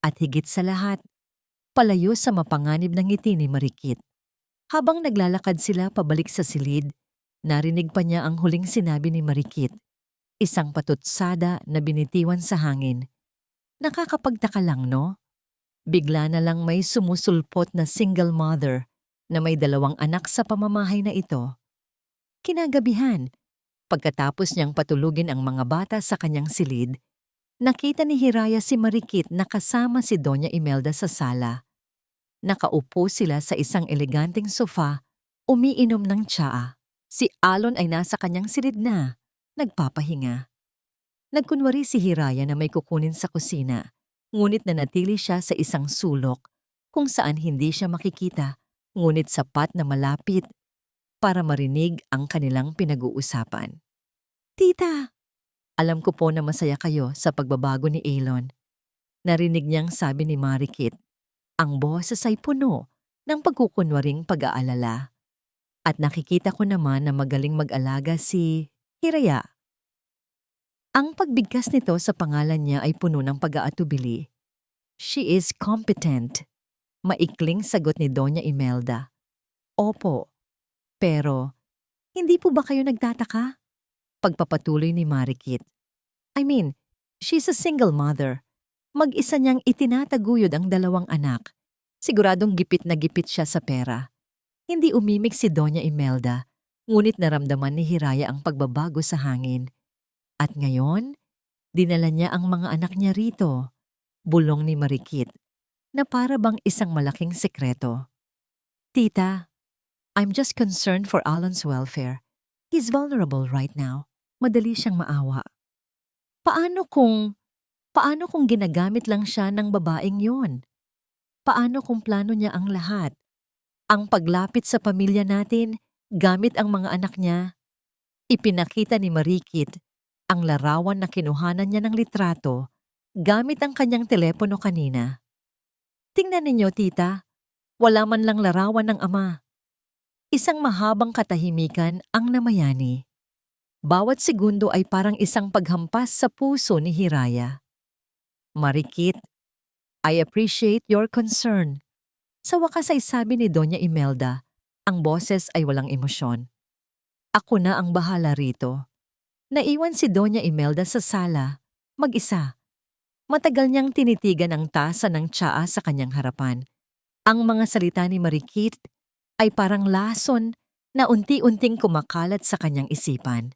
Speaker 1: At higit sa lahat, palayo sa mapanganib ng ngiti ni Marikit. Habang naglalakad sila pabalik sa silid, narinig pa niya ang huling sinabi ni Marikit, isang patutsada na binitiwan sa hangin. Nakakapagtaka lang, no? Bigla na lang may sumusulpot na single mother na may 2 anak sa pamamahay na ito. Kinagabihan, pagkatapos niyang patulugin ang mga bata sa kanyang silid, nakita ni Hiraya si Marikit na kasama si Doña Imelda sa sala. Nakaupo sila sa isang eleganteng sofa, umiinom ng tsaa. Si Alon ay nasa kanyang silid na, nagpapahinga. Nagkunwari si Hiraya na may kukunin sa kusina, ngunit nanatili siya sa isang sulok kung saan hindi siya makikita, ngunit sapat na malapit para marinig ang kanilang pinag-uusapan. Tita, alam ko po na masaya kayo sa pagbabago ni Alon. Narinig niyang sabi ni Marikit. Ang boses ay puno ng pagkukunwaring pag-aalala. At nakikita ko naman na magaling mag-alaga si Hiraya. Ang pagbigkas nito sa pangalan niya ay puno ng pag-aatubili. She is competent. Maikling sagot ni Doña Imelda. Opo, pero hindi po ba kayo nagtataka? Pagpapatuloy ni Marikit. I mean, she's a single mother. Mag-isa niyang itinataguyod ang 2 anak. Siguradong gipit na gipit siya sa pera. Hindi umimik si Doña Imelda, ngunit naramdaman ni Hiraya ang pagbabago sa hangin. At ngayon, dinala niya ang mga anak niya rito, bulong ni Marikit, na para bang isang malaking sekreto. Tita, I'm just concerned for Alon's welfare. He's vulnerable right now. Madali siyang maawa. Paano kung ginagamit lang siya ng babaeng yon? Paano kung plano niya ang lahat? Ang paglapit sa pamilya natin, gamit ang mga anak niya. Ipinakita ni Marikit ang larawan na kinuhanan niya ng litrato gamit ang kanyang telepono kanina. Tingnan ninyo, tita, wala man lang larawan ng ama. Isang mahabang katahimikan ang namayani. Bawat segundo ay parang isang paghampas sa puso ni Hiraya. Marikit, I appreciate your concern. Sa wakas ay sabi ni Doña Imelda, ang boses ay walang emosyon. Ako na ang bahala rito. Naiwan si Doña Imelda sa sala, mag-isa. Matagal niyang tinitigan ang tasa ng tsaa sa kanyang harapan. Ang mga salita ni Marikit ay parang lason na unti-unting kumakalat sa kanyang isipan.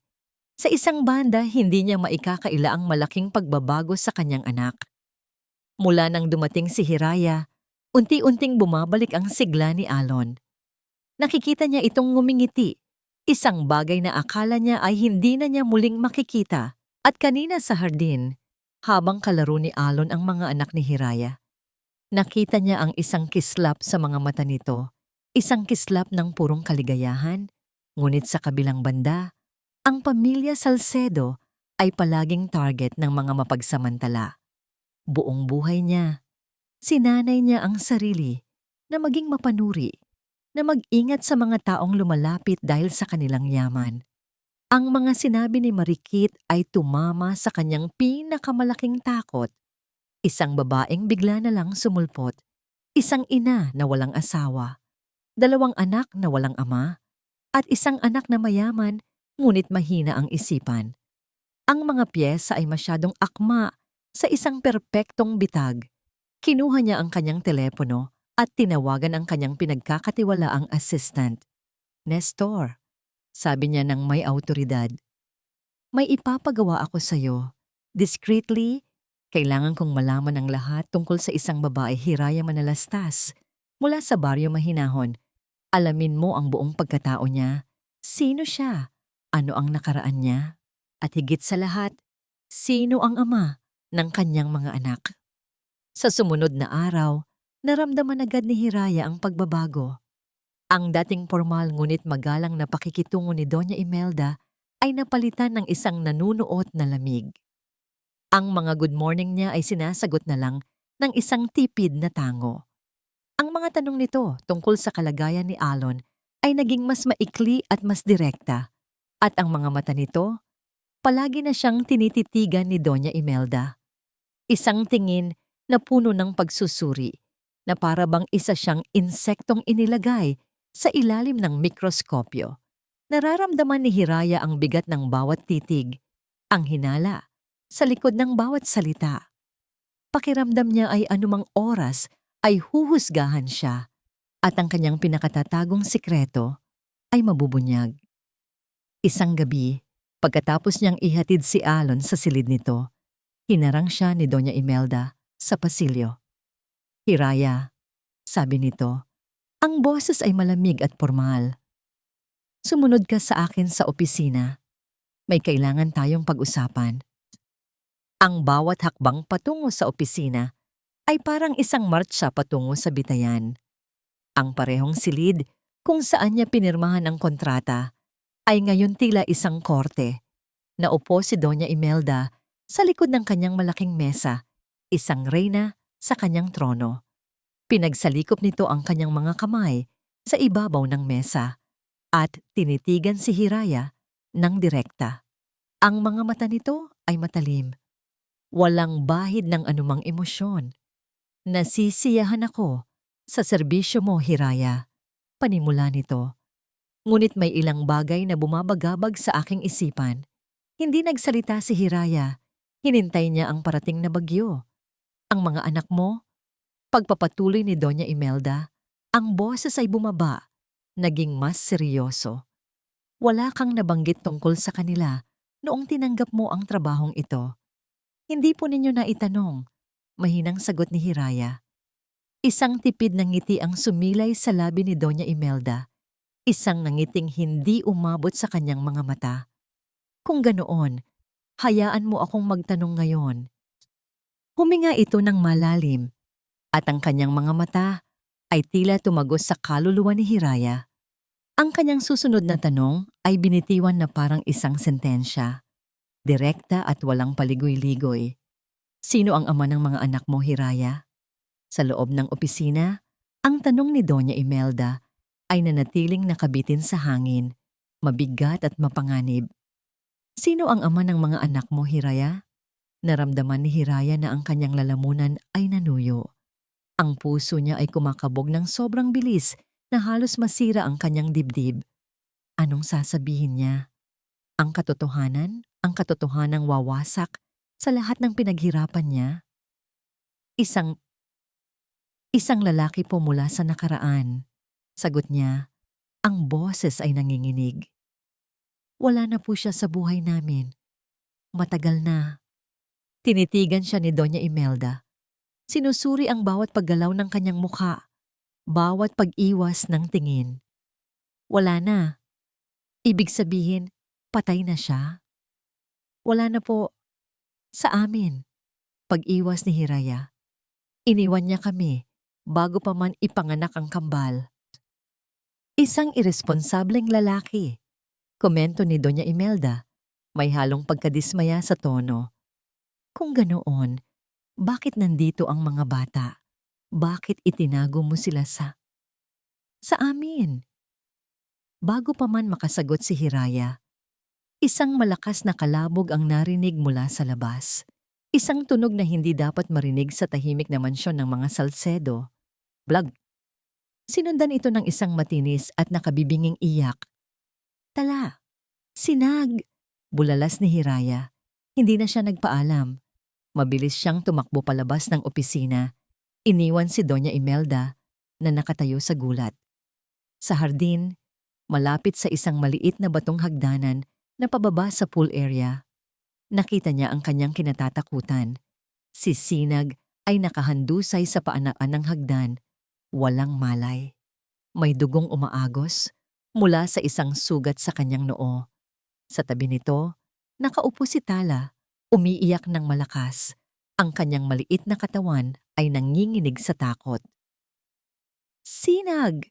Speaker 1: Sa isang banda, hindi niya maikakaila ang malaking pagbabago sa kanyang anak. Mula nang dumating si Hiraya, unti-unting bumabalik ang sigla ni Alon. Nakikita niya itong ngumingiti, isang bagay na akala niya ay hindi na niya muling makikita. At kanina sa hardin, habang kalaro ni Alon ang mga anak ni Hiraya, nakita niya ang isang kislap sa mga mata nito, isang kislap ng purong kaligayahan, ngunit sa kabilang banda, ang pamilya Salcedo ay palaging target ng mga mapagsamantala. Buong buhay niya, sinanay niya ang sarili na maging mapanuri, na mag-ingat sa mga taong lumalapit dahil sa kanilang yaman. Ang mga sinabi ni Marikit ay tumama sa kanyang pinakamalaking takot. Isang babaeng bigla na lang sumulpot, isang ina na walang asawa, 2 anak na walang ama, at isang anak na mayaman ngunit mahina ang isipan. Ang mga piyesa ay masyadong akma sa isang perpektong bitag. Kinuha niya ang kanyang telepono at tinawagan ang kanyang pinagkakatiwalaang assistant. Nestor, sabi niya ng may awtoridad. May ipapagawa ako sa iyo. Discreetly, kailangan kong malaman ang lahat tungkol sa isang babae Hiraya Manalastas mula sa baryo Mahinahon. Alamin mo ang buong pagkatao niya. Sino siya? Ano ang nakaraan niya? At higit sa lahat, sino ang ama ng kanyang mga anak? Sa sumunod na araw, naramdaman agad ni Hiraya ang pagbabago. Ang dating formal ngunit magalang na pakikitungo ni Doña Imelda ay napalitan ng isang nanunuot na lamig. Ang mga good morning niya ay sinasagot na lang ng isang tipid na tango. Ang mga tanong nito tungkol sa kalagayan ni Alon ay naging mas maikli at mas direkta, at ang mga mata nito, palagi na siyang tinititigan ni Doña Imelda. Isang tingin na puno ng pagsusuri, na para bang isa siyang insektong inilagay sa ilalim ng mikroskopyo. Nararamdaman ni Hiraya ang bigat ng bawat titig, ang hinala sa likod ng bawat salita. Pakiramdam niya ay anumang oras ay huhusgahan siya at ang kanyang pinakatatagong sikreto ay mabubunyag. Isang gabi, pagkatapos niyang ihatid si Alon sa silid nito, hinarang siya ni Doña Imelda sa pasilyo. "Hiraya," sabi nito, ang boses ay malamig at formal. "Sumunod ka sa akin sa opisina. May kailangan tayong pag-usapan." Ang bawat hakbang patungo sa opisina ay parang isang martsa patungo sa bitayan. Ang parehong silid kung saan niya pinirmahan ang kontrata ay ngayon tila isang korte. Naupo si Doña Imelda sa likod ng kanyang malaking mesa, isang reyna sa kanyang trono. Pinagsalikop nito ang kanyang mga kamay sa ibabaw ng mesa at tinitigan si Hiraya ng direkta. Ang mga mata nito ay matalim. Walang bahid ng anumang emosyon. "Nasisiyahan ako sa serbisyo mo, Hiraya," panimula nito. Ngunit may ilang bagay na bumabagabag sa aking isipan. Hindi nagsalita si Hiraya. Hinintay niya ang parating na bagyo. "Ang mga anak mo?" Pagpapatuloy ni Doña Imelda, ang boses ay bumaba, naging mas seryoso. "Wala kang nabanggit tungkol sa kanila noong tinanggap mo ang trabahong ito." "Hindi po ninyo naitanong," mahinang sagot ni Hiraya. Isang tipid ng ngiti ang sumilay sa labi ni Doña Imelda. Isang nangiting hindi umabot sa kanyang mga mata. "Kung ganoon, hayaan mo akong magtanong ngayon." Huminga ito ng malalim at ang kanyang mga mata ay tila tumagos sa kaluluwa ni Hiraya. Ang kanyang susunod na tanong ay binitiwan na parang isang sentensya. Direkta at walang paligoy-ligoy. "Sino ang ama ng mga anak mo, Hiraya?" Sa loob ng opisina, ang tanong ni Doña Imelda ay nanatiling nakabitin sa hangin, mabigat at mapanganib. "Sino ang ama ng mga anak mo, Hiraya?" Naramdaman ni Hiraya na ang kanyang lalamunan ay nanuyo. Ang puso niya ay kumakabog ng sobrang bilis na halos masira ang kanyang dibdib. Anong sasabihin niya? Ang katotohanan? Ang katotohanang wawasak sa lahat ng pinaghirapan niya? Isang lalaki po mula sa nakaraan," sagot niya. Ang boses ay nanginginig. "Wala na po siya sa buhay namin. Matagal na." Tinitigan siya ni Doña Imelda. Sinusuri ang bawat paggalaw ng kanyang mukha, bawat pag-iwas ng tingin. "Wala na. Ibig sabihin, patay na siya?" "Wala na po. Sa amin." Pag-iwas ni Hiraya. "Iniwan niya kami bago pa man ipanganak ang kambal." Isang iresponsableng lalaki, komento ni Doña Imelda, may halong pagkadismaya sa tono. "Kung ganoon, bakit nandito ang mga bata? Bakit itinago mo sila sa amin?" Bago pa man makasagot si Hiraya, isang malakas na kalabog ang narinig mula sa labas. Isang tunog na hindi dapat marinig sa tahimik na mansyon ng mga Salcedo. Blag! Sinundan ito ng isang matinis at nakabibinging iyak. "Tala! Sinag!" Bulalas ni Hiraya. Hindi na siya nagpaalam. Mabilis siyang tumakbo palabas ng opisina. Iniwan si Doña Imelda na nakatayo sa gulat. Sa hardin, malapit sa isang maliit na batong hagdanan na pababa sa pool area, nakita niya ang kanyang kinatatakutan. Si Sinag ay nakahandusay sa paanaan ng hagdan, walang malay. May dugong umaagos mula sa isang sugat sa kanyang noo. Sa tabi nito, nakaupo si Tala, umiiyak ng malakas. Ang kanyang maliit na katawan ay nanginginig sa takot. "Sinag!"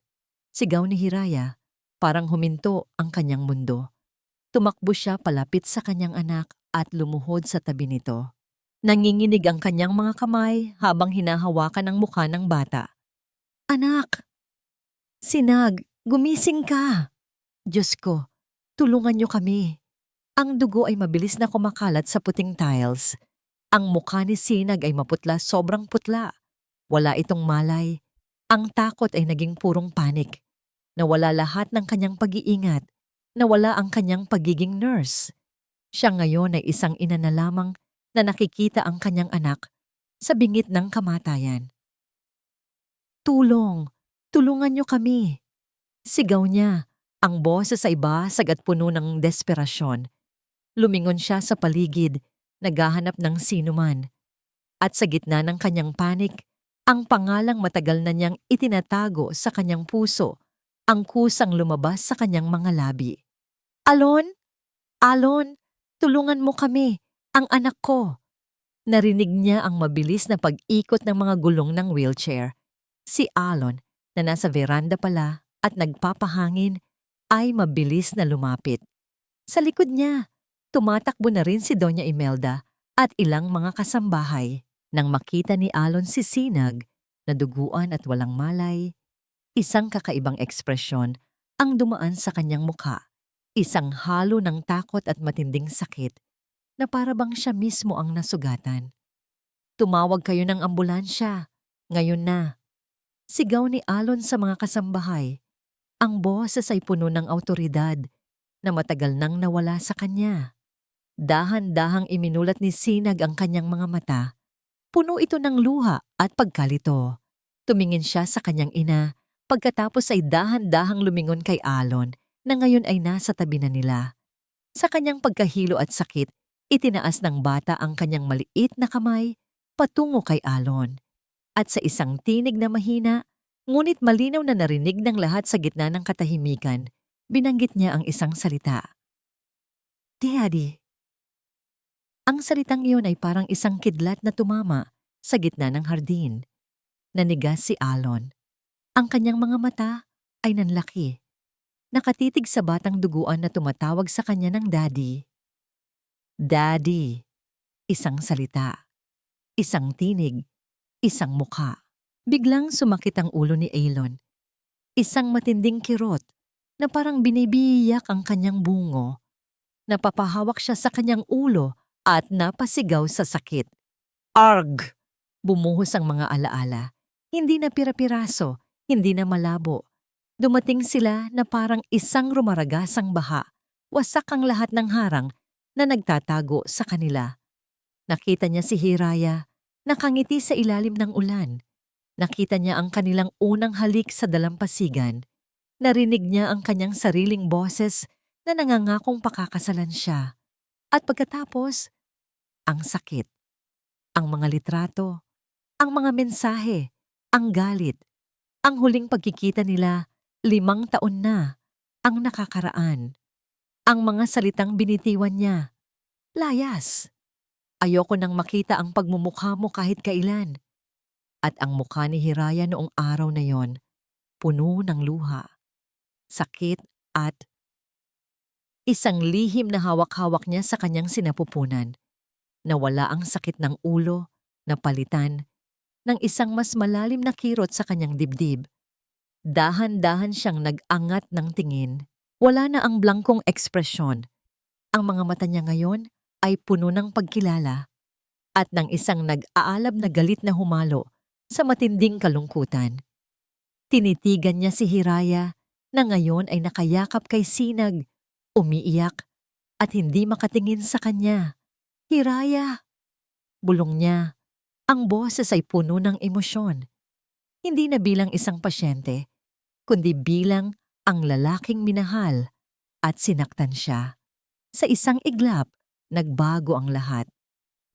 Speaker 1: Sigaw ni Hiraya. Parang huminto ang kanyang mundo. Tumakbo siya palapit sa kanyang anak at lumuhod sa tabi nito. Nanginginig ang kanyang mga kamay habang hinahawakan ang mukha ng bata. "Anak! Sinag, gumising ka! Diyos ko, tulungan niyo kami." Ang dugo ay mabilis na kumakalat sa puting tiles. Ang mukha ni Sinag ay maputla, sobrang putla. Wala itong malay. Ang takot ay naging purong panik. Nawala lahat ng kanyang pag-iingat. Nawala ang kanyang pagiging nurse. Siya ngayon ay isang ina na lamang na nakikita ang kanyang anak sa bingit ng kamatayan. "Tulong! Tulungan niyo kami!" Sigaw niya. Ang boses ay basag at puno ng desperasyon. Lumingon siya sa paligid, naghahanap ng sinuman. At sa gitna ng kanyang panik, ang pangalang matagal na niyang itinatago sa kanyang puso, ang kusang lumabas sa kanyang mga labi. "Alon? Alon, tulungan mo kami, ang anak ko." Narinig niya ang mabilis na pag-ikot ng mga gulong ng wheelchair. Si Alon, na nasa veranda pala at nagpapahangin, ay mabilis na lumapit. Sa likod niya, tumatakbo na rin si Doña Imelda at ilang mga kasambahay. Nang makita ni Alon si Sinag, na duguan at walang malay, isang kakaibang ekspresyon ang dumaan sa kanyang mukha. Isang halo ng takot at matinding sakit na para bang siya mismo ang nasugatan. "Tumawag kayo ng ambulansya. Ngayon na." Sigaw ni Alon sa mga kasambahay. Ang boses ay puno ng awtoridad na matagal nang nawala sa kanya. Dahan-dahang iminulat ni Sinag ang kanyang mga mata. Puno ito ng luha at pagkalito. Tumingin siya sa kanyang ina, pagkatapos ay dahan-dahang lumingon kay Alon na ngayon ay nasa tabi na nila. Sa kanyang pagkahilo at sakit, itinaas ng bata ang kanyang maliit na kamay patungo kay Alon. At sa isang tinig na mahina, ngunit malinaw na narinig ng lahat sa gitna ng katahimikan, binanggit niya ang isang salita. "Daddy." Ang salitang iyon ay parang isang kidlat na tumama sa gitna ng hardin. Nanigas si Alon. Ang kanyang mga mata ay nanlaki. Nakatitig sa batang duguan na tumatawag sa kanya ng daddy. Daddy. Isang salita. Isang tinig. Isang mukha. Biglang sumakit ang ulo ni Alon. Isang matinding kirot na parang binibiyak ang kanyang bungo. Napapahawak siya sa kanyang ulo at napasigaw sa sakit. "Arg!" Bumuhos ang mga alaala. Hindi na pira-piraso, hindi na malabo. Dumating sila na parang isang rumaragasang baha. Wasak ang lahat ng harang na nagtatago sa kanila. Nakita niya si Hiraya, nakangiti sa ilalim ng ulan. Nakita niya ang kanilang unang halik sa dalampasigan. Narinig niya ang kanyang sariling boses na nangangakong pakakasalan siya. At pagkatapos, ang sakit, ang mga litrato, ang mga mensahe, ang galit, ang huling pagkikita nila, 5 taon na, ang nakakaraan. Ang mga salitang binitiwan niya, "Layas, ayoko nang makita ang pagmumukha mo kahit kailan." At ang mukha ni Hiraya noong araw na yon, puno ng luha, sakit at isang lihim na hawak-hawak niya sa kanyang sinapupunan. Nawala ang sakit ng ulo, napalitan ng isang mas malalim na kirot sa kanyang dibdib. Dahan-dahan siyang nag-angat ng tingin. Wala na ang blangkong ekspresyon. Ang mga mata niya ngayon ay puno ng pagkilala at ng isang nag-aalab na galit na humalo sa matinding kalungkutan. Tinitigan niya si Hiraya na ngayon ay nakayakap kay Sinag, umiiyak at hindi makatingin sa kanya. "Hiraya!" Bulong niya. Ang boses ay puno ng emosyon. Hindi na bilang isang pasyente, kundi bilang ang lalaking minahal at sinaktan siya. Sa isang iglap, nagbago ang lahat.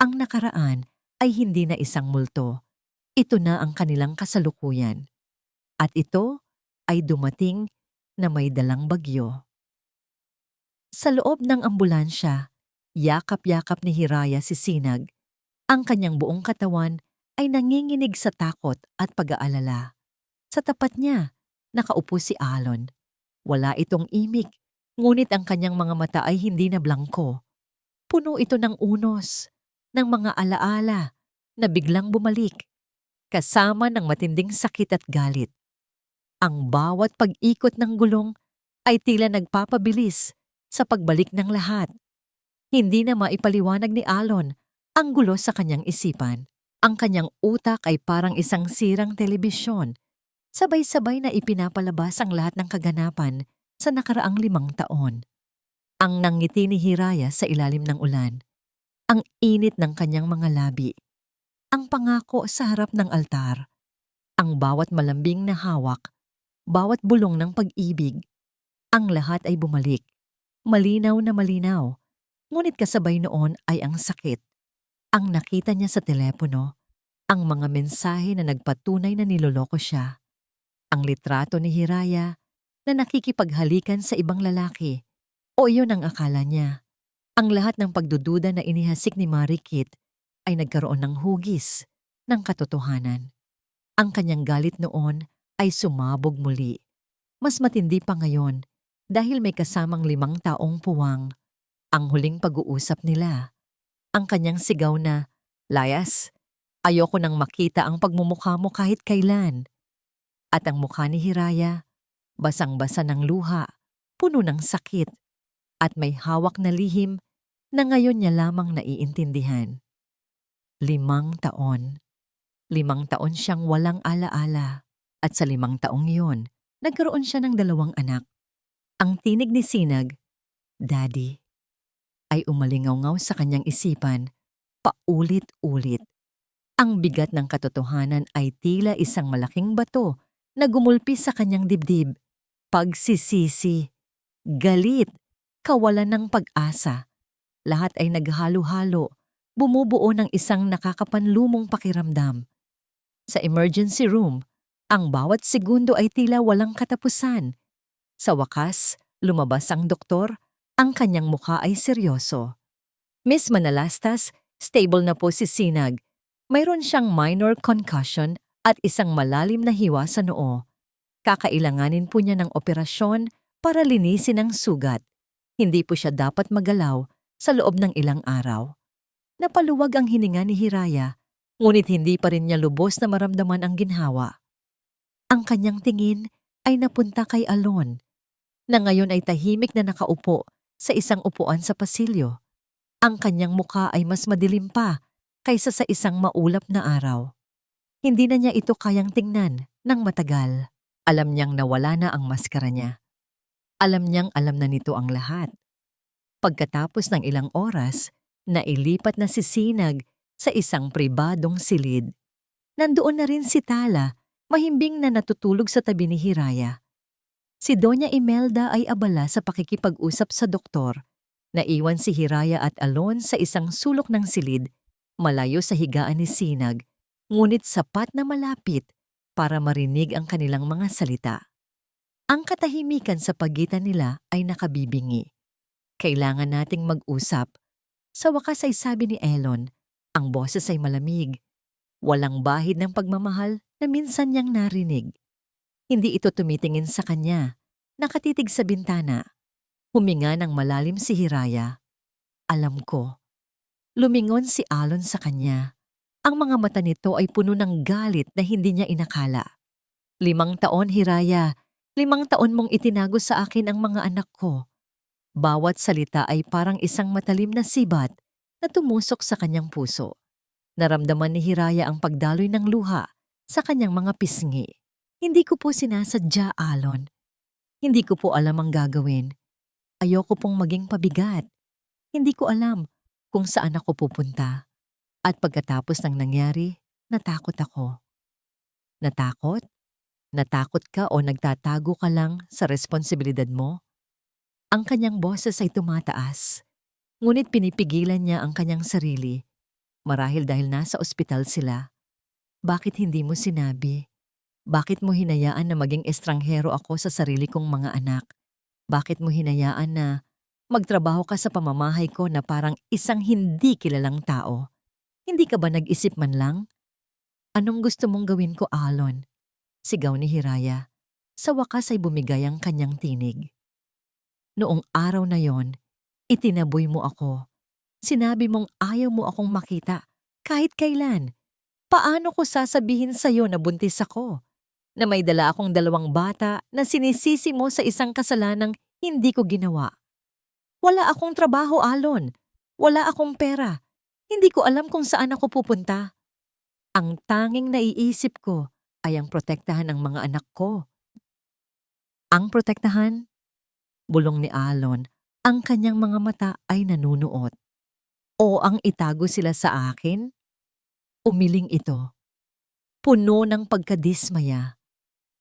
Speaker 1: Ang nakaraan ay hindi na isang multo. Ito na ang kanilang kasalukuyan. At ito ay dumating na may dalang bagyo. Sa loob ng ambulansya, yakap-yakap ni Hiraya si Sinag. Ang kanyang buong katawan ay nanginginig sa takot at pag-aalala. Sa tapat niya, nakaupo si Alon. Wala itong imik, ngunit ang kanyang mga mata ay hindi na blangko. Puno ito ng unos, ng mga alaala na biglang bumalik, kasama ng matinding sakit at galit. Ang bawat pag-ikot ng gulong ay tila nagpapabilis sa pagbalik ng lahat. Hindi na maipaliwanag ni Alon ang gulo sa kanyang isipan. Ang kanyang utak ay parang isang sirang telebisyon. Sabay-sabay na ipinapalabas ang lahat ng kaganapan sa nakaraang 5 taon. Ang nangiti ni Hiraya sa ilalim ng ulan. Ang init ng kanyang mga labi. Ang pangako sa harap ng altar. Ang bawat malambing na hawak. Bawat bulong ng pag-ibig. Ang lahat ay bumalik. Malinaw na malinaw. Ngunit kasabay noon ay ang sakit. Ang nakita niya sa telepono, ang mga mensahe na nagpatunay na niloloko siya. Ang litrato ni Hiraya na nakikipaghalikan sa ibang lalaki. O iyon ang akala niya. Ang lahat ng pagdududa na inihasik ni Marikit ay nagkaroon ng hugis ng katotohanan. Ang kanyang galit noon ay sumabog muli. Mas matindi pa ngayon dahil may kasamang 5 taong puwang. Ang huling pag-uusap nila. Ang kanyang sigaw na, "Layas, ayoko nang makita ang pagmumukha mo kahit kailan." At ang mukha ni Hiraya, basang-basa ng luha, puno ng sakit, at may hawak na lihim na ngayon niya lamang naiintindihan. 5 taon. 5 taon siyang walang alaala. At sa 5 taong iyon, nagkaroon siya ng 2 anak. Ang tinig ni Sinag, "Daddy," ay umalingaw-ngaw sa kanyang isipan, paulit-ulit. Ang bigat ng katotohanan ay tila isang malaking bato na gumulpi sa kanyang dibdib. Pagsisisi, galit, kawalan ng pag-asa. Lahat ay naghalo-halo, bumubuo ng isang nakakapanlumong pakiramdam. Sa emergency room, ang bawat segundo ay tila walang katapusan. Sa wakas, lumabas ang doktor, ang kanyang mukha ay seryoso. "Miss Manalastas, stable na po si Sinag. Mayroon siyang minor concussion at isang malalim na hiwa sa noo. Kakailanganin po niya ng operasyon para linisin ang sugat. Hindi po siya dapat magalaw sa loob ng ilang araw." Napaluwag ang hininga ni Hiraya, ngunit hindi pa rin niya lubos na maramdaman ang ginhawa. Ang kanyang tingin ay napunta kay Alon, na ngayon ay tahimik na nakaupo sa isang upuan sa pasilyo. Ang kanyang mukha ay mas madilim pa kaysa sa isang maulap na araw. Hindi na niya ito kayang tingnan ng matagal. Alam niyang nawala na ang maskara niya. Alam niyang alam na nito ang lahat. Pagkatapos ng ilang oras, nailipat na si Sinag sa isang pribadong silid. Nandoon na rin si Tala, mahimbing na natutulog sa tabi ni Hiraya. Si Doña Imelda ay abala sa pakikipag-usap sa doktor. Naiwan si Hiraya at Alon sa isang sulok ng silid, malayo sa higaan ni Sinag, ngunit sapat na malapit para marinig ang kanilang mga salita. Ang katahimikan sa pagitan nila ay nakabibingi. "Kailangan nating mag-usap." Sa wakas ay sabi ni Elon, ang boses ay malamig. Walang bahid ng pagmamahal na minsan niyang narinig. Hindi ito tumitingin sa kanya, nakatitig sa bintana. Huminga ng malalim si Hiraya. "Alam ko." Lumingon si Alon sa kanya. Ang mga mata nito ay puno ng galit na hindi niya inakala. 5 taon, Hiraya. 5 taon mong itinago sa akin ang mga anak ko." Bawat salita ay parang isang matalim na sibat na tumusok sa kanyang puso. Naramdaman ni Hiraya ang pagdaloy ng luha sa kanyang mga pisngi. "Hindi ko po sinasadya, Alon. Hindi ko po alam ang gagawin. Ayoko pong maging pabigat. Hindi ko alam kung saan ako pupunta. At pagkatapos ng nangyari, natakot ako." "Natakot? Natakot ka o nagtatago ka lang sa responsibilidad mo?" Ang kanyang boses ay tumataas, ngunit pinipigilan niya ang kanyang sarili, marahil dahil nasa ospital sila. "Bakit hindi mo sinabi? Bakit mo hinayaan na maging estranghero ako sa sarili kong mga anak? Bakit mo hinayaan na magtrabaho ka sa pamamahay ko na parang isang hindi kilalang tao? Hindi ka ba nag-isip man lang? Anong gusto mong gawin ko, Alon?" Sigaw ni Hiraya. Sa wakas ay bumigay ang kanyang tinig. "Noong araw na yon, itinaboy mo ako. Sinabi mong ayaw mo akong makita kahit kailan. Paano ko sasabihin sa'yo na buntis ako? Na may dala akong 2 bata na sinisisi mo sa isang kasalanang hindi ko ginawa? Wala akong trabaho, Alon. Wala akong pera. Hindi ko alam kung saan ako pupunta. Ang tanging naiisip ko ay ang protektahan ng mga anak ko." "Ang protektahan?" Bulong ni Alon, ang kanyang mga mata ay nanunuot. "O ang itago sila sa akin?" Umiling ito. Puno ng pagkadismaya.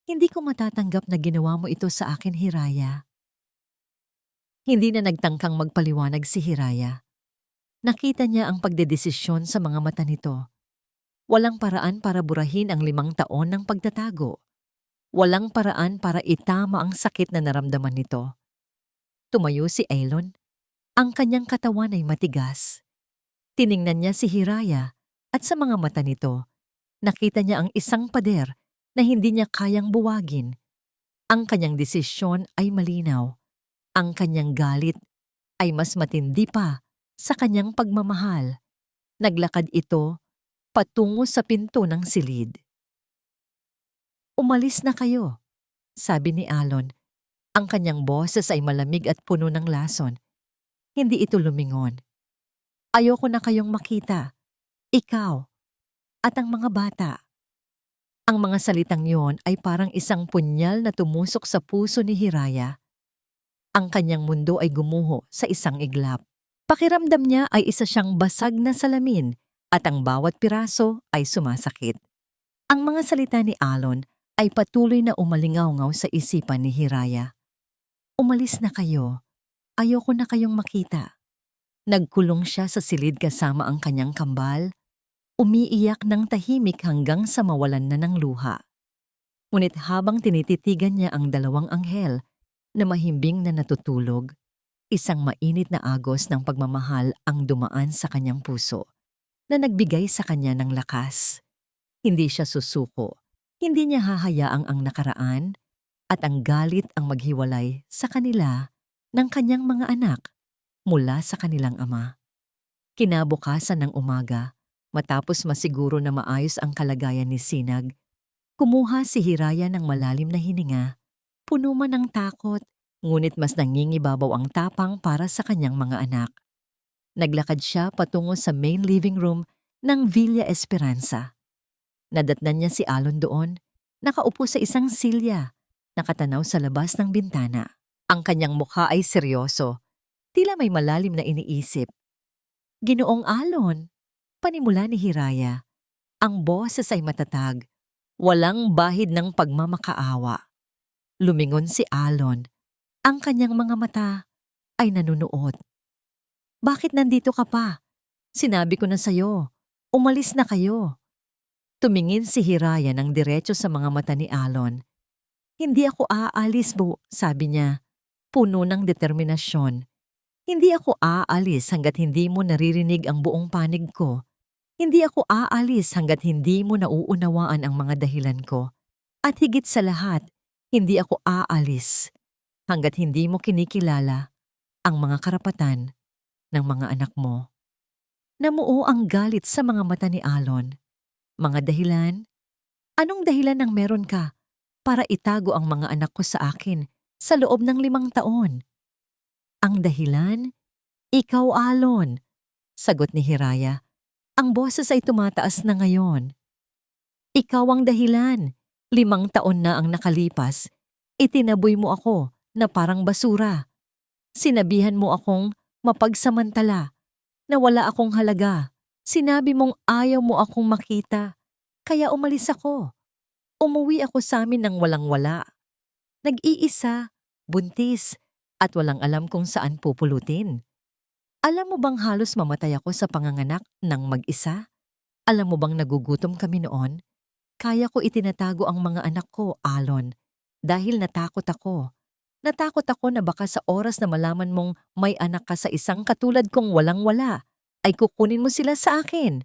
Speaker 1: "Hindi ko matatanggap na ginawa mo ito sa akin, Hiraya. Hindi na nagtangkang magpaliwanag si Hiraya. Nakita niya ang pagdedesisyon sa mga mata nito. Walang paraan para burahin ang 5 taon ng pagtatago. Walang paraan para itama ang sakit na naramdaman nito. Tumayo si Aelon. Ang kanyang katawan ay matigas. Tiningnan niya si Hiraya at sa mga mata nito, nakita niya ang isang pader na hindi niya kayang buwagin. Ang kanyang desisyon ay malinaw. Ang kanyang galit ay mas matindi pa sa kanyang pagmamahal. Naglakad ito patungo sa pinto ng silid. "Umalis na kayo," sabi ni Alon. Ang kanyang boses ay malamig at puno ng lason. Hindi ito lumingon. "Ayoko na kayong makita. Ikaw at ang mga bata." Ang mga salitang yon ay parang isang punyal na tumusok sa puso ni Hiraya. Ang kanyang mundo ay gumuho sa isang iglap. Pakiramdam niya ay isa siyang basag na salamin at ang bawat piraso ay sumasakit. Ang mga salita ni Alon ay patuloy na umalingaw-ngaw sa isipan ni Hiraya. "Umalis na kayo. Ayoko na kayong makita." Nagkulong siya sa silid kasama ang kanyang kambal, umiiyak ng tahimik hanggang sa mawalan na ng luha. Ngunit habang tinititigan niya ang 2 anghel na mahimbing na natutulog, isang mainit na agos ng pagmamahal ang dumaan sa kanyang puso na nagbigay sa kanya ng lakas. Hindi siya susuko, hindi niya hahayaang ang nakaraan at ang galit ang maghiwalay sa kanila ng kanyang mga anak mula sa kanilang ama. Kinabukasan ng umaga, matapos masiguro na maayos ang kalagayan ni Sinag, kumuha si Hiraya ng malalim na hininga. Puno man ng takot, ngunit mas nangingibabaw ang tapang para sa kanyang mga anak. Naglakad siya patungo sa main living room ng Villa Esperanza. Nadatnan niya si Alon doon, nakaupo sa isang silya, nakatanaw sa labas ng bintana. Ang kanyang mukha ay seryoso, tila may malalim na iniisip. "Ginoong Alon," panimula ni Hiraya. Ang boses ay matatag, walang bahid ng pagmamakaawa. Lumingon si Alon. Ang kanyang mga mata ay nanunuot. "Bakit nandito ka pa? Sinabi ko na sa'yo, umalis na kayo." Tumingin si Hiraya ng diretso sa mga mata ni Alon. "Hindi ako aalis, sabi niya, puno ng determinasyon. "Hindi ako aalis hanggat hindi mo naririnig ang buong panig ko. Hindi ako aalis hanggat hindi mo nauunawaan ang mga dahilan ko. At higit sa lahat, hindi ako aalis hanggat hindi mo kinikilala ang mga karapatan ng mga anak mo." Namuo ang galit sa mga mata ni Alon. "Mga dahilan? Anong dahilan ang meron ka para itago ang mga anak ko sa akin sa loob ng 5 taon? "Ang dahilan? Ikaw, Alon," sagot ni Hiraya. Ang boses ay tumataas na ngayon. "Ikaw ang dahilan. 5 taon na ang nakalipas. Itinaboy mo ako na parang basura. Sinabihan mo akong mapagsamantala, na wala akong halaga. Sinabi mong ayaw mo akong makita, kaya umalis ako. Umuwi ako sa amin ng walang-wala. Nag-iisa, buntis, at walang alam kung saan pupulutin. Alam mo bang halos mamatay ako sa panganganak ng mag-isa? Alam mo bang nagugutom kami noon? Kaya ko itinatago ang mga anak ko, Alon, dahil natakot ako. Natakot ako na baka sa oras na malaman mong may anak ka sa isang katulad kong walang-wala, ay kukunin mo sila sa akin.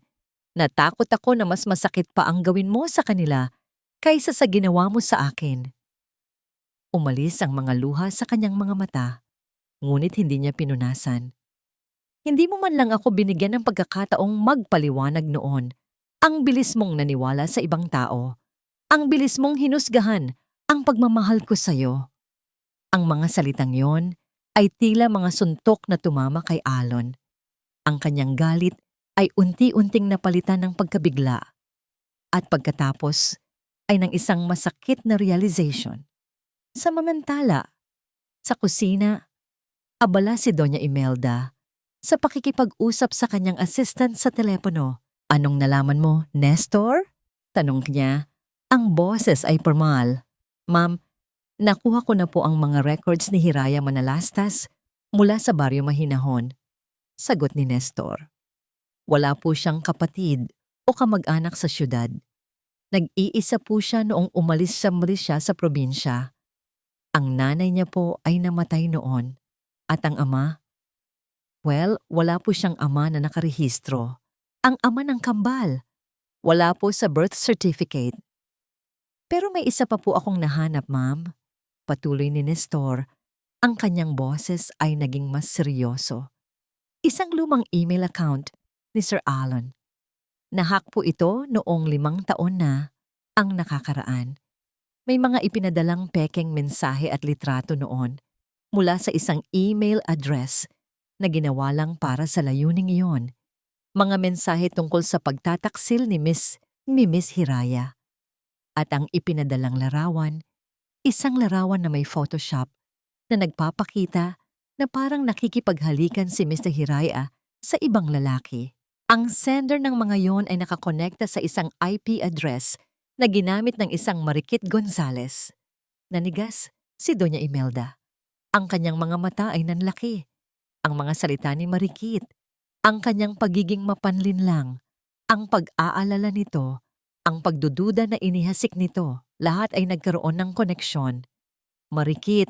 Speaker 1: Natakot ako na mas masakit pa ang gawin mo sa kanila kaysa sa ginawa mo sa akin." Umalis ang mga luha sa kanyang mga mata, ngunit hindi niya pinunasan. "Hindi mo man lang ako binigyan ng pagkakataong magpaliwanag noon. Ang bilis mong naniwala sa ibang tao. Ang bilis mong hinusgahan ang pagmamahal ko sa'yo." Ang mga salitang yon ay tila mga suntok na tumama kay Alon. Ang kanyang galit ay unti-unting napalitan ng pagkabigla. At pagkatapos ay ng isang masakit na realization. Samantala, sa kusina, abala si Doña Imelda sa pakikipag-usap sa kanyang assistant sa telepono. "Anong nalaman mo, Nestor?" tanong niya. Ang boses ay formal. "Ma'am, nakuha ko na po ang mga records ni Hiraya Manalastas Mula sa baryo Mahinahon, sagot ni Nestor. Wala po siyang kapatid o kamag-anak sa syudad. Nag-iisa po siya noong umalis siya sa probinsya. Ang nanay niya po ay namatay noon. At ang ama? Well, wala po siyang ama na nakarehistro. Ang ama ng kambal. Wala po sa birth certificate. Pero may isa pa po akong nahanap, ma'am. Patuloy ni Nestor. Ang kanyang boses ay naging mas seryoso. Isang lumang email account ni Sir Alon. Nahack po ito noong 5 taon na ang nakakaraan. May mga ipinadalang pekeng mensahe at litrato noon mula sa isang email address na ginawa lang para sa layuning iyon. Mga mensahe tungkol sa pagtataksil ni Miss Hiraya. At ang ipinadalang larawan, isang larawan na may Photoshop na nagpapakita na parang nakikipaghalikan si Mr. Hiraya sa ibang lalaki. Ang sender ng mga yon ay nakakonekta sa isang IP address na ginamit ng isang Marikit Gonzales. Nanigas si Doña Imelda. Ang kanyang mga mata ay nanlaki. Ang mga salita ni Marikit, ang kanyang pagiging mapanlinlang, ang pag-aalala nito, ang pagdududa na inihasik nito, lahat ay nagkaroon ng koneksyon. Marikit,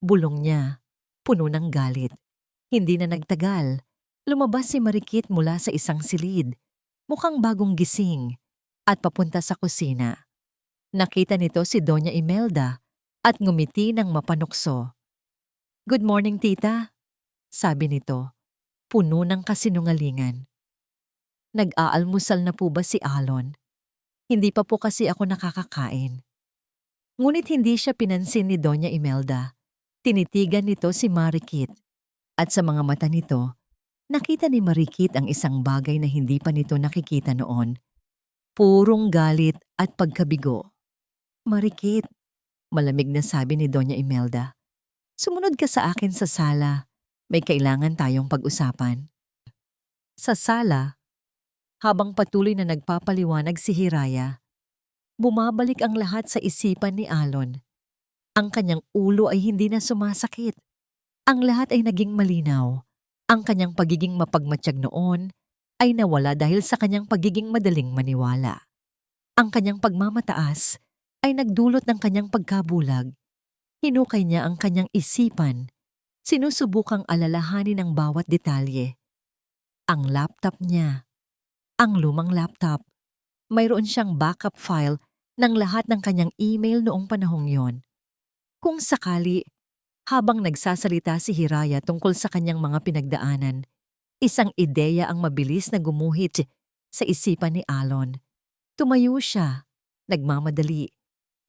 Speaker 1: bulong niya, puno ng galit. Hindi na nagtagal. Lumabas si Marikit mula sa isang silid, mukhang bagong gising, at papunta sa kusina. Nakita nito si Doña Imelda at ngumiti ng mapanukso. "Good morning, tita," sabi nito, puno ng kasinungalingan. Nag-aalmusal na po ba si Alon? Hindi pa po kasi ako nakakakain. Ngunit hindi siya pinansin ni Doña Imelda. Tinitigan nito si Marikit at sa mga mata nito, nakita ni Marikit ang isang bagay na hindi pa nito nakikita noon. Purong galit at pagkabigo. "Marikit," malamig na sabi ni Doña Imelda, "sumunod ka sa akin sa sala. May kailangan tayong pag-usapan." Sa sala, habang patuloy na nagpapaliwanag si Hiraya, bumabalik ang lahat sa isipan ni Alon. Ang kanyang ulo ay hindi na sumasakit. Ang lahat ay naging malinaw. Ang kanyang pagiging mapagmatsyag noon ay nawala dahil sa kanyang pagiging madaling maniwala. Ang kanyang pagmamataas ay nagdulot ng kanyang pagkabulag. Hinukay niya ang kanyang isipan. Sinusubukang alalahanin ang bawat detalye. Ang laptop niya. Ang lumang laptop. Mayroon siyang backup file ng lahat ng kanyang email noong panahong yon. Kung sakali, habang nagsasalita si Hiraya tungkol sa kanyang mga pinagdaanan, isang ideya ang mabilis na gumuhit sa isipan ni Alon. Tumayo siya, nagmamadali.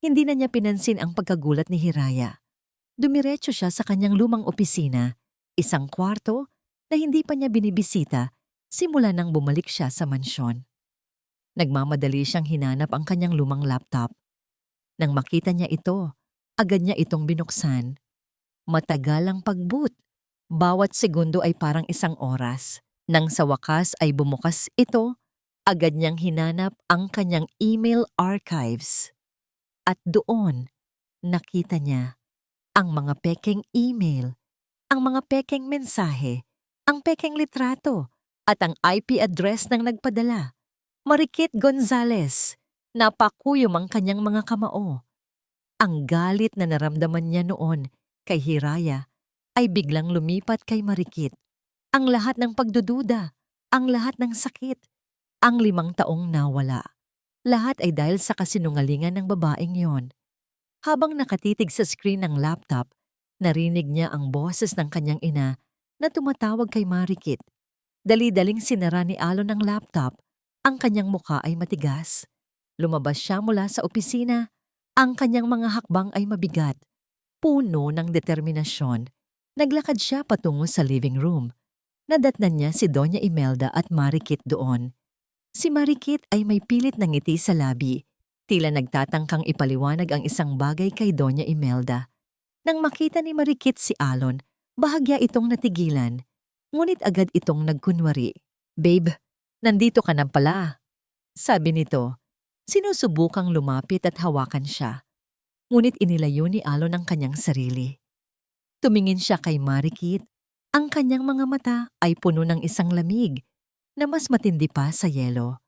Speaker 1: Hindi na niya pinansin ang pagkagulat ni Hiraya. Dumiretso siya sa kanyang lumang opisina, isang kwarto na hindi pa niya binibisita simula nang bumalik siya sa mansyon. Nagmamadali siyang hinanap ang kanyang lumang laptop. Nang makita niya ito, agad niya itong binuksan. Matagal ang pag-boot. Bawat segundo ay parang isang oras. Nang sa wakas ay bumukas ito, agad niyang hinanap ang kanyang email archives. At doon, nakita niya ang mga pekeng email, ang mga pekeng mensahe, ang pekeng litrato, at ang IP address ng nagpadala. Marikit Gonzales. Napakuyom ang kanyang mga kamao. Ang galit na naramdaman niya noon kay Hiraya ay biglang lumipat kay Marikit. Ang lahat ng pagdududa, ang lahat ng sakit, ang 5 taong nawala. Lahat ay dahil sa kasinungalingan ng babaeng yon. Habang nakatitig sa screen ng laptop, narinig niya ang boses ng kanyang ina na tumatawag kay Marikit. Dali-daling sinara ni Alon ang laptop. Ang kanyang mukha ay matigas. Lumabas siya mula sa opisina. Ang kanyang mga hakbang ay mabigat. Puno ng determinasyon. Naglakad siya patungo sa living room. Nadatnan niya si Doña Imelda at Marikit doon. Si Marikit ay may pilit na ngiti sa labi. Tila nagtatangkang ipaliwanag ang isang bagay kay Doña Imelda. Nang makita ni Marikit si Alon, bahagya itong natigilan. Ngunit agad itong nagkunwari. "Babe, nandito ka na pala," sabi nito. Sinusubukang lumapit at hawakan siya. Ngunit inilayo ni Alon ang kanyang sarili. Tumingin siya kay Marikit. Ang kanyang mga mata ay puno ng isang lamig na mas matindi pa sa yelo.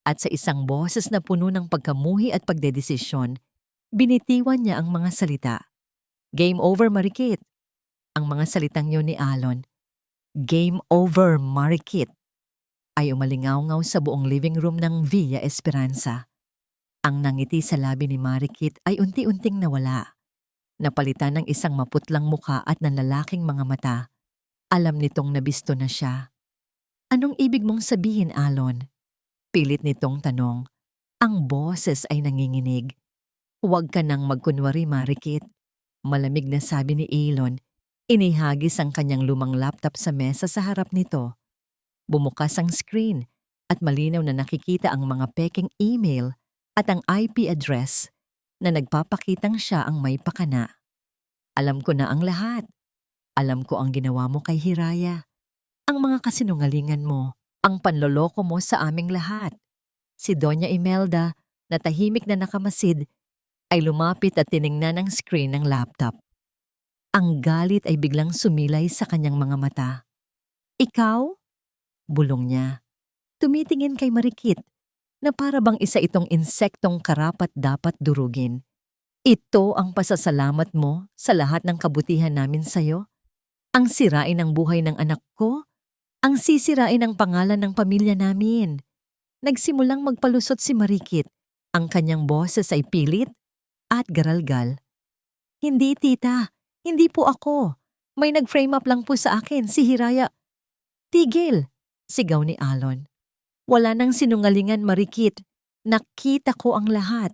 Speaker 1: At sa isang boses na puno ng pagkamuhi at pagdedesisyon, binitiwan niya ang mga salita. Game over, Marikit. Ang mga salitang yun ni Alon. Game over, Marikit. Ay umalingaw-ngaw sa buong living room ng Villa Esperanza. Ang nangiti sa labi ni Marikit ay unti-unting nawala. Napalitan ng isang maputlang mukha at ng lalaking mga mata. Alam nitong nabisto na siya. Anong ibig mong sabihin, Alon? Pilit nitong tanong. Ang boses ay nanginginig. Huwag ka nang magkunwari, Marikit. Malamig na sabi ni Alon. Inihagis ang kanyang lumang laptop sa mesa sa harap nito. Bumukas ang screen at malinaw na nakikita ang mga peking email at ang IP address na nagpapakitang siya ang may pakana. Alam ko na ang lahat. Alam ko ang ginawa mo kay Hiraya. Ang mga kasinungalingan mo, ang panloloko mo sa aming lahat. Si Doña Imelda, na tahimik na nakamasid, ay lumapit at tiningnan ang screen ng laptop. Ang galit ay biglang sumilay sa kanyang mga mata. Ikaw? Bulong niya. Tumitingin kay Marikit na para bang isa itong insektong karapat dapat durugin. Ito ang pasasalamat mo sa lahat ng kabutihan namin sa'yo? Ang sirain ang buhay ng anak ko? Ang sisirain ang pangalan ng pamilya namin? Nagsimulang magpalusot si Marikit. Ang kanyang boses ay pilit at garalgal. Hindi, tita. Hindi po ako. May nag-frame up lang po sa akin, si Hiraya. Tigil! Sigaw ni Alon. Wala nang sinungalingan, Marikit. Nakita ko ang lahat.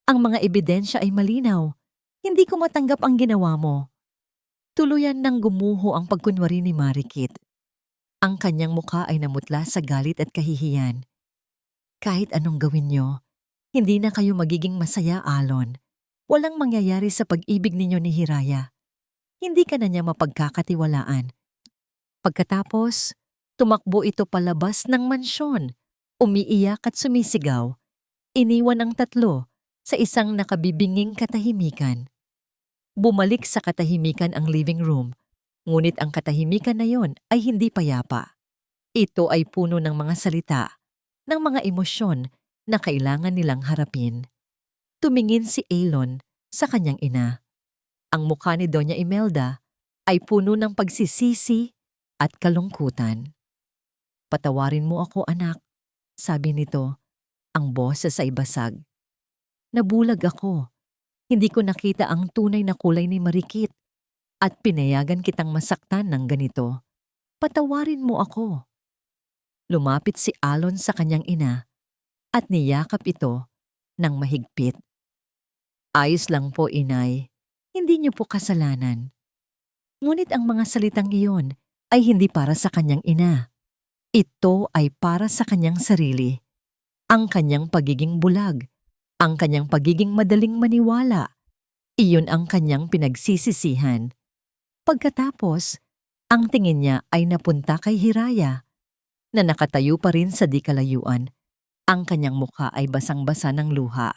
Speaker 1: Ang mga ebidensya ay malinaw. Hindi ko matanggap ang ginawa mo. Tuluyan nang gumuho ang pagkunwari ni Marikit. Ang kanyang mukha ay namutla sa galit at kahihiyan. Kahit anong gawin niyo, hindi na kayo magiging masaya, Alon. Walang mangyayari sa pag-ibig ninyo ni Hiraya. Hindi ka na niya mapagkakatiwalaan. Pagkatapos, tumakbo ito palabas ng mansyon. Umiiyak at sumisigaw. Iniwan ang tatlo sa isang nakabibinging katahimikan. Bumalik sa katahimikan ang living room, ngunit ang katahimikan na yon ay hindi payapa. Ito ay puno ng mga salita, ng mga emosyon na kailangan nilang harapin. Tumingin si Alon sa kanyang ina. Ang mukha ni Doña Imelda ay puno ng pagsisisi at kalungkutan. Patawarin mo ako, anak, sabi nito. Ang boses ay basag. Nabulag ako. Hindi ko nakita ang tunay na kulay ni Marikit at pinayagan kitang masaktan ng ganito. Patawarin mo ako. Lumapit si Alon sa kanyang ina at niyakap ito ng mahigpit. Ayos lang po, inay. Hindi niyo po kasalanan. Ngunit ang mga salitang iyon ay hindi para sa kanyang ina. Ito ay para sa kanyang sarili. Ang kanyang pagiging bulag. Ang kanyang pagiging madaling maniwala. Iyon ang kanyang pinagsisisihan. Pagkatapos, ang tingin niya ay napunta kay Hiraya, na nakatayo pa rin sa di kalayuan. Ang kanyang mukha ay basang-basa ng luha.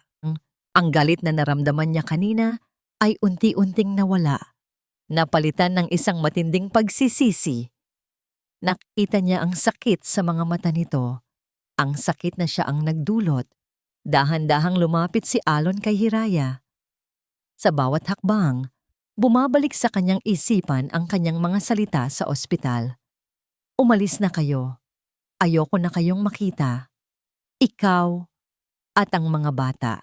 Speaker 1: Ang galit na naramdaman niya kanina ay unti-unting nawala. Napalitan ng isang matinding pagsisisi. Nakita niya ang sakit sa mga mata nito. Ang sakit na siya ang nagdulot. Dahan-dahang lumapit si Alon kay Hiraya. Sa bawat hakbang, bumabalik sa kanyang isipan ang kanyang mga salita sa ospital. Umalis na kayo. Ayoko na kayong makita. Ikaw at ang mga bata.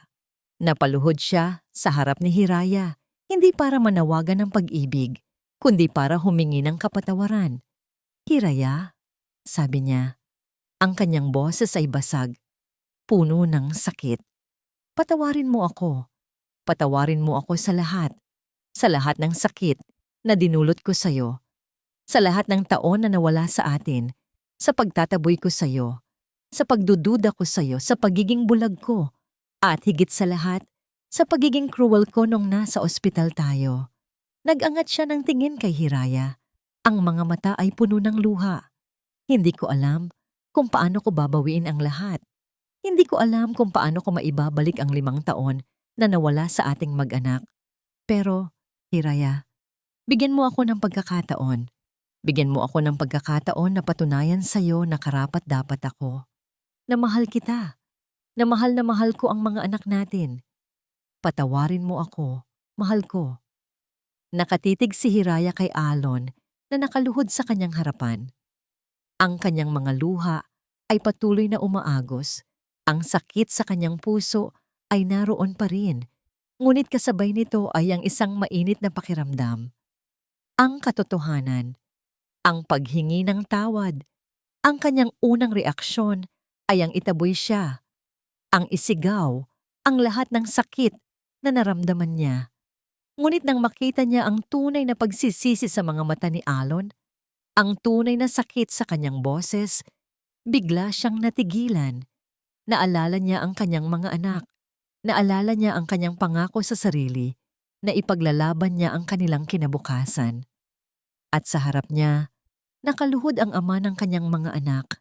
Speaker 1: Napaluhod siya sa harap ni Hiraya, hindi para manawagan ng pag-ibig, kundi para humingi ng kapatawaran. Hiraya, sabi niya. Ang kanyang boses ay basag, puno ng sakit. Patawarin mo ako. Patawarin mo ako sa lahat ng sakit na dinulot ko sa'yo, sa lahat ng taon na nawala sa atin, sa pagtataboy ko sa'yo, sa pagdududa ko sa'yo, sa pagiging bulag ko, at higit sa lahat, sa pagiging cruel ko nung nasa ospital tayo. Nag-angat siya ng tingin kay Hiraya. Ang mga mata ay puno ng luha. Hindi ko alam kung paano ko babawiin ang lahat. Hindi ko alam kung paano ko maibabalik ang 5 taon na nawala sa ating mag-anak. Pero, Hiraya, Bigyan mo ako ng pagkakataon. Bigyan mo ako ng pagkakataon na patunayan sa'yo na karapat-dapat ako. Na mahal kita. Na mahal ko ang mga anak natin. Patawarin mo ako. Mahal ko. Nakatitig si Hiraya kay Alon na nakaluhod sa kanyang harapan. Ang kanyang mga luha ay patuloy na umaagos. Ang sakit sa kanyang puso ay naroon pa rin. Ngunit kasabay nito ay ang isang mainit na pakiramdam. Ang katotohanan, ang paghingi ng tawad, ang kanyang unang reaksyon ay ang itaboy siya. Ang isigaw, ang lahat ng sakit na naramdaman niya. Ngunit nang makita niya ang tunay na pagsisisi sa mga mata ni Alon, ang tunay na sakit sa kanyang boses, bigla siyang natigilan. Naalala niya ang kanyang mga anak. Naalala niya ang kanyang pangako sa sarili na ipaglalaban niya ang kanilang kinabukasan. At sa harap niya, nakaluhod ang ama ng kanyang mga anak,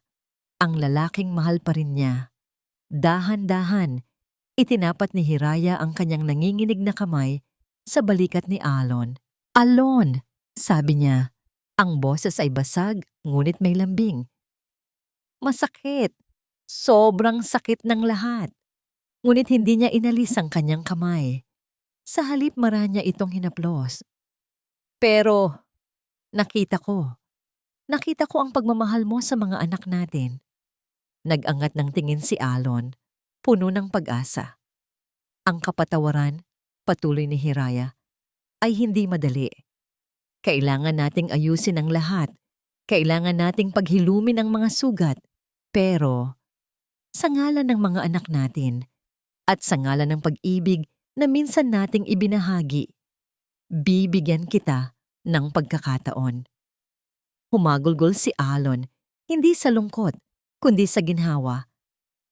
Speaker 1: ang lalaking mahal pa rin niya. Dahan-dahan, itinapat ni Hiraya ang kanyang nanginginig na kamay sa balikat ni Alon. "Alon," sabi niya. Ang boses ay basag, ngunit may lambing. Masakit. Sobrang sakit ng lahat. Ngunit hindi niya inalis ang kanyang kamay. Sa halip mara niya itong hinaplos. "Pero, nakita ko. Nakita ko ang pagmamahal mo sa mga anak natin." Nag-angat ng tingin si Alon, puno ng pag-asa. Ang kapatawaran, patuloy ni Hiraya, ay hindi madali. Kailangan nating ayusin ang lahat. Kailangan nating paghilumin ang mga sugat. Pero, sa ngalan ng mga anak natin at sa ngalan ng pag-ibig na minsan nating ibinahagi, bibigyan kita ng pagkakataon. Humagulgol si Alon, hindi sa lungkot, kundi sa ginhawa.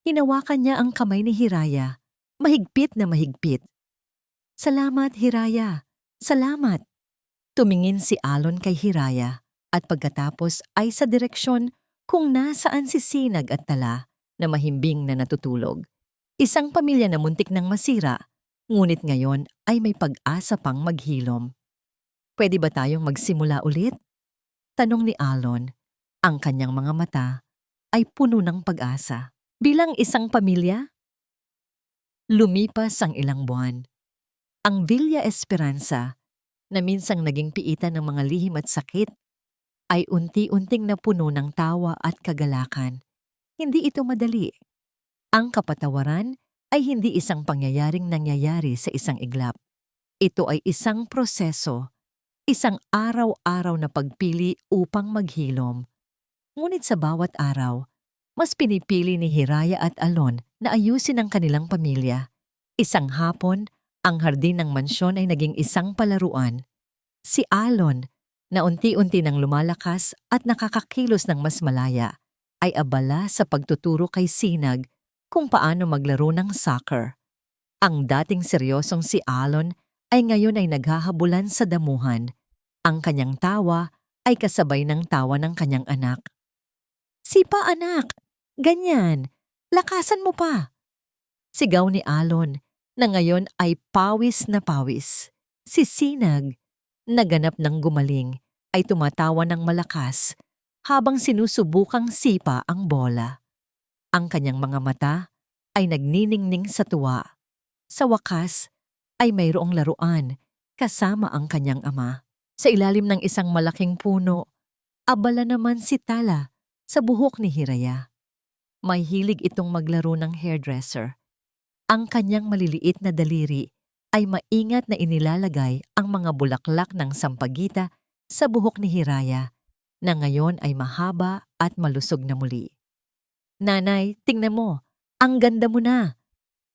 Speaker 1: Hinawakan niya ang kamay ni Hiraya, mahigpit na mahigpit. "Salamat, Hiraya. Salamat." Tumingin si Alon kay Hiraya at pagkatapos ay sa direksyon kung nasaan si Sinag at Tala na mahimbing na natutulog. Isang pamilya na muntik nang masira, ngunit ngayon ay may pag-asa pang maghilom. "Pwede ba tayong magsimula ulit?" Tanong ni Alon. Ang kanyang mga mata ay puno ng pag-asa. Bilang isang pamilya, lumipas ang ilang buwan. Ang Villa Esperanza, na minsang naging piitan ng mga lihim at sakit, ay unti-unting napuno ng tawa at kagalakan. Hindi ito madali. Ang kapatawaran ay hindi isang pangyayaring nangyayari sa isang iglap. Ito ay isang proseso, isang araw-araw na pagpili upang maghilom. Ngunit sa bawat araw, mas pinipili ni Hiraya at Alon na ayusin ang kanilang pamilya. Isang hapon, ang hardin ng mansyon ay naging isang palaruan. Si Alon, na unti-unti nang lumalakas at nakakakilos ng mas malaya, ay abala sa pagtuturo kay Sinag kung paano maglaro ng soccer. Ang dating seryosong si Alon ay ngayon ay naghahabulan sa damuhan. Ang kanyang tawa ay kasabay ng tawa ng kanyang anak. "Sipa, anak! Ganyan! Lakasan mo pa!" Sigaw ni Alon, na ngayon ay pawis na pawis. Si Sinag, naganap ng gumaling, ay tumatawa ng malakas habang sinusubukang sipa ang bola. Ang kanyang mga mata ay nagniningning sa tuwa. Sa wakas ay mayroong laruan kasama ang kanyang ama. Sa ilalim ng isang malaking puno, abala naman si Tala sa buhok ni Hiraya. May hilig itong maglaro ng hairdresser. Ang kanyang maliliit na daliri ay maingat na inilalagay ang mga bulaklak ng sampagita sa buhok ni Hiraya, na ngayon ay mahaba at malusog na muli. "Nanay, tingnan mo, ang ganda mo na,"